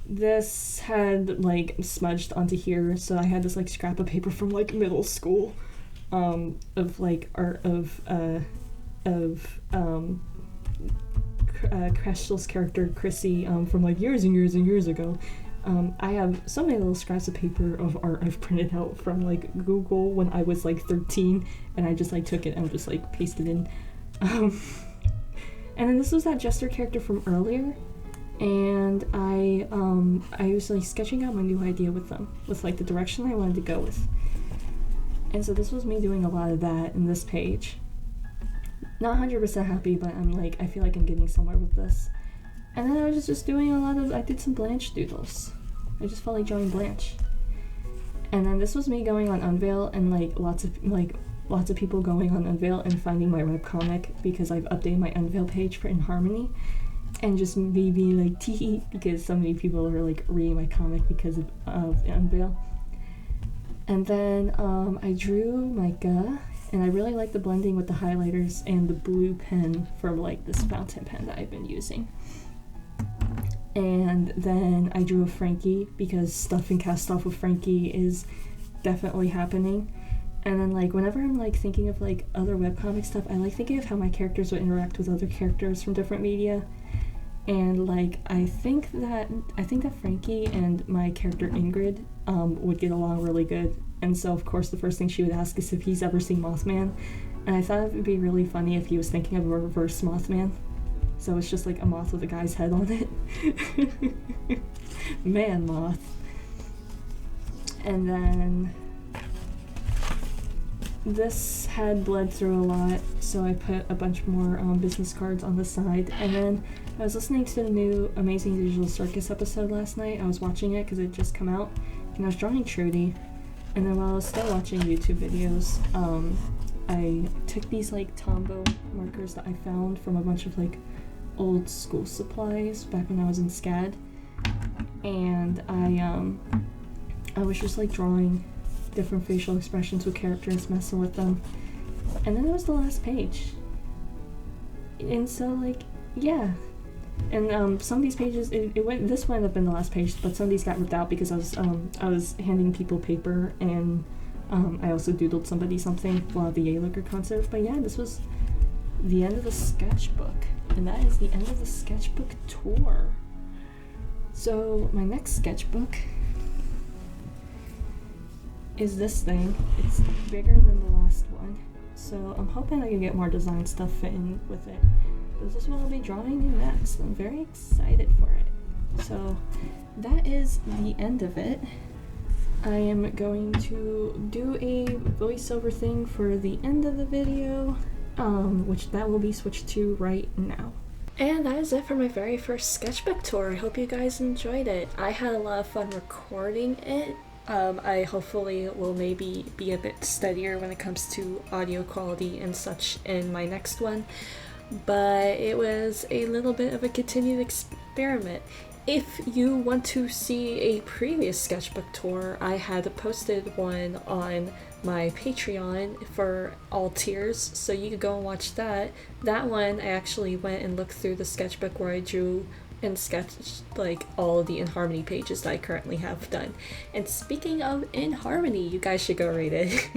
A: This had like smudged onto here, so I had this like scrap of paper from like middle school. Of like art of Castell's character Chrissy from like years and years and years ago. I have so many little scraps of paper of art I've printed out from like Google when I was like 13, and I just like took it and just like pasted in. And then this was that Jester character from earlier, and I was like sketching out my new idea with them, with like the direction I wanted to go with. And so this was me doing a lot of that in this page. Not 100% happy, but I feel like I'm getting somewhere with this. And then I was just doing I did some Blanche doodles. I just felt like drawing Blanche. And then this was me going on Unveil, and like lots of people going on Unveil and finding my webcomic, because I've updated my Unveil page for In Harmony. And just me being like tee, because so many people are like reading my comic because of Unveil. And then I drew Micah, and I really like the blending with the highlighters and the blue pen from like this fountain pen that I've been using. And then I drew a Frankie, because stuff in Castell with Frankie is definitely happening. And then like whenever I'm like thinking of like other webcomic stuff, I like thinking of how my characters would interact with other characters from different media. And like I think that Frankie and my character Ingrid would get along really good. And so of course the first thing she would ask is if he's ever seen Mothman. And I thought it would be really funny if he was thinking of a reverse Mothman. So it's just like a moth with a guy's head on it. Man moth. And then this had bled through a lot, so I put a bunch more business cards on the side. And then I was listening to the new Amazing Digital Circus episode last night. I was watching it because it had just come out, and I was drawing Trudy. And then while I was still watching YouTube videos, I took these like Tombow markers that I found from a bunch of like old school supplies back when I was in SCAD, and I was just like drawing different facial expressions with characters, messing with them. And then it was the last page. And so like, yeah. And some of these pages, this wound up in the last page, but some of these got ripped out because I was handing people paper, and I also doodled somebody something while at the Yay Liquor concert. But yeah, this was the end of the sketchbook, and that is the end of the sketchbook tour. So my next sketchbook is this thing. It's bigger than the last one, so I'm hoping I can get more design stuff fit in with it. This is what I'll be drawing in next. I'm very excited for it. So that is the end of it. I am going to do a voiceover thing for the end of the video, which that will be switched to right now. And that is it for my very first sketchbook tour. I hope you guys enjoyed it. I had a lot of fun recording it. I hopefully will maybe be a bit steadier when it comes to audio quality and such in my next one, but it was a little bit of a continued experiment. If you want to see a previous sketchbook tour, I had posted one on my Patreon for all tiers, so you could go and watch that. That one, I actually went and looked through the sketchbook where I drew and sketched like all of the In Harmony pages that I currently have done. And speaking of In Harmony, you guys should go read it.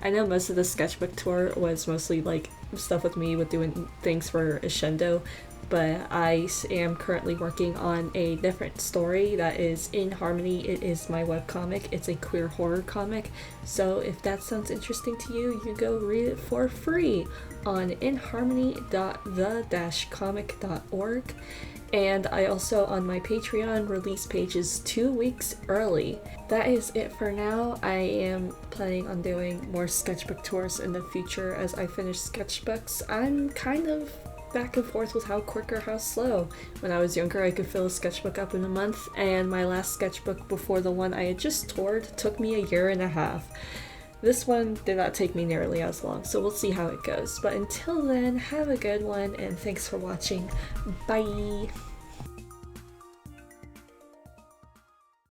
A: I know most of the sketchbook tour was mostly like stuff with me with doing things for Ishendo, but I am currently working on a different story that is In Harmony. It is my webcomic. It's a queer horror comic, so if that sounds interesting to you, you go read it for free on inharmony.the-comic.org. And I also, on my Patreon, release pages 2 weeks early. That is it for now. I am planning on doing more sketchbook tours in the future as I finish sketchbooks. I'm kind of back and forth with how quick or how slow. When I was younger, I could fill a sketchbook up in a month, and my last sketchbook before the one I had just toured took me a year and a half. This one did not take me nearly as long, so we'll see how it goes. But until then, have a good one, and thanks for watching. Bye!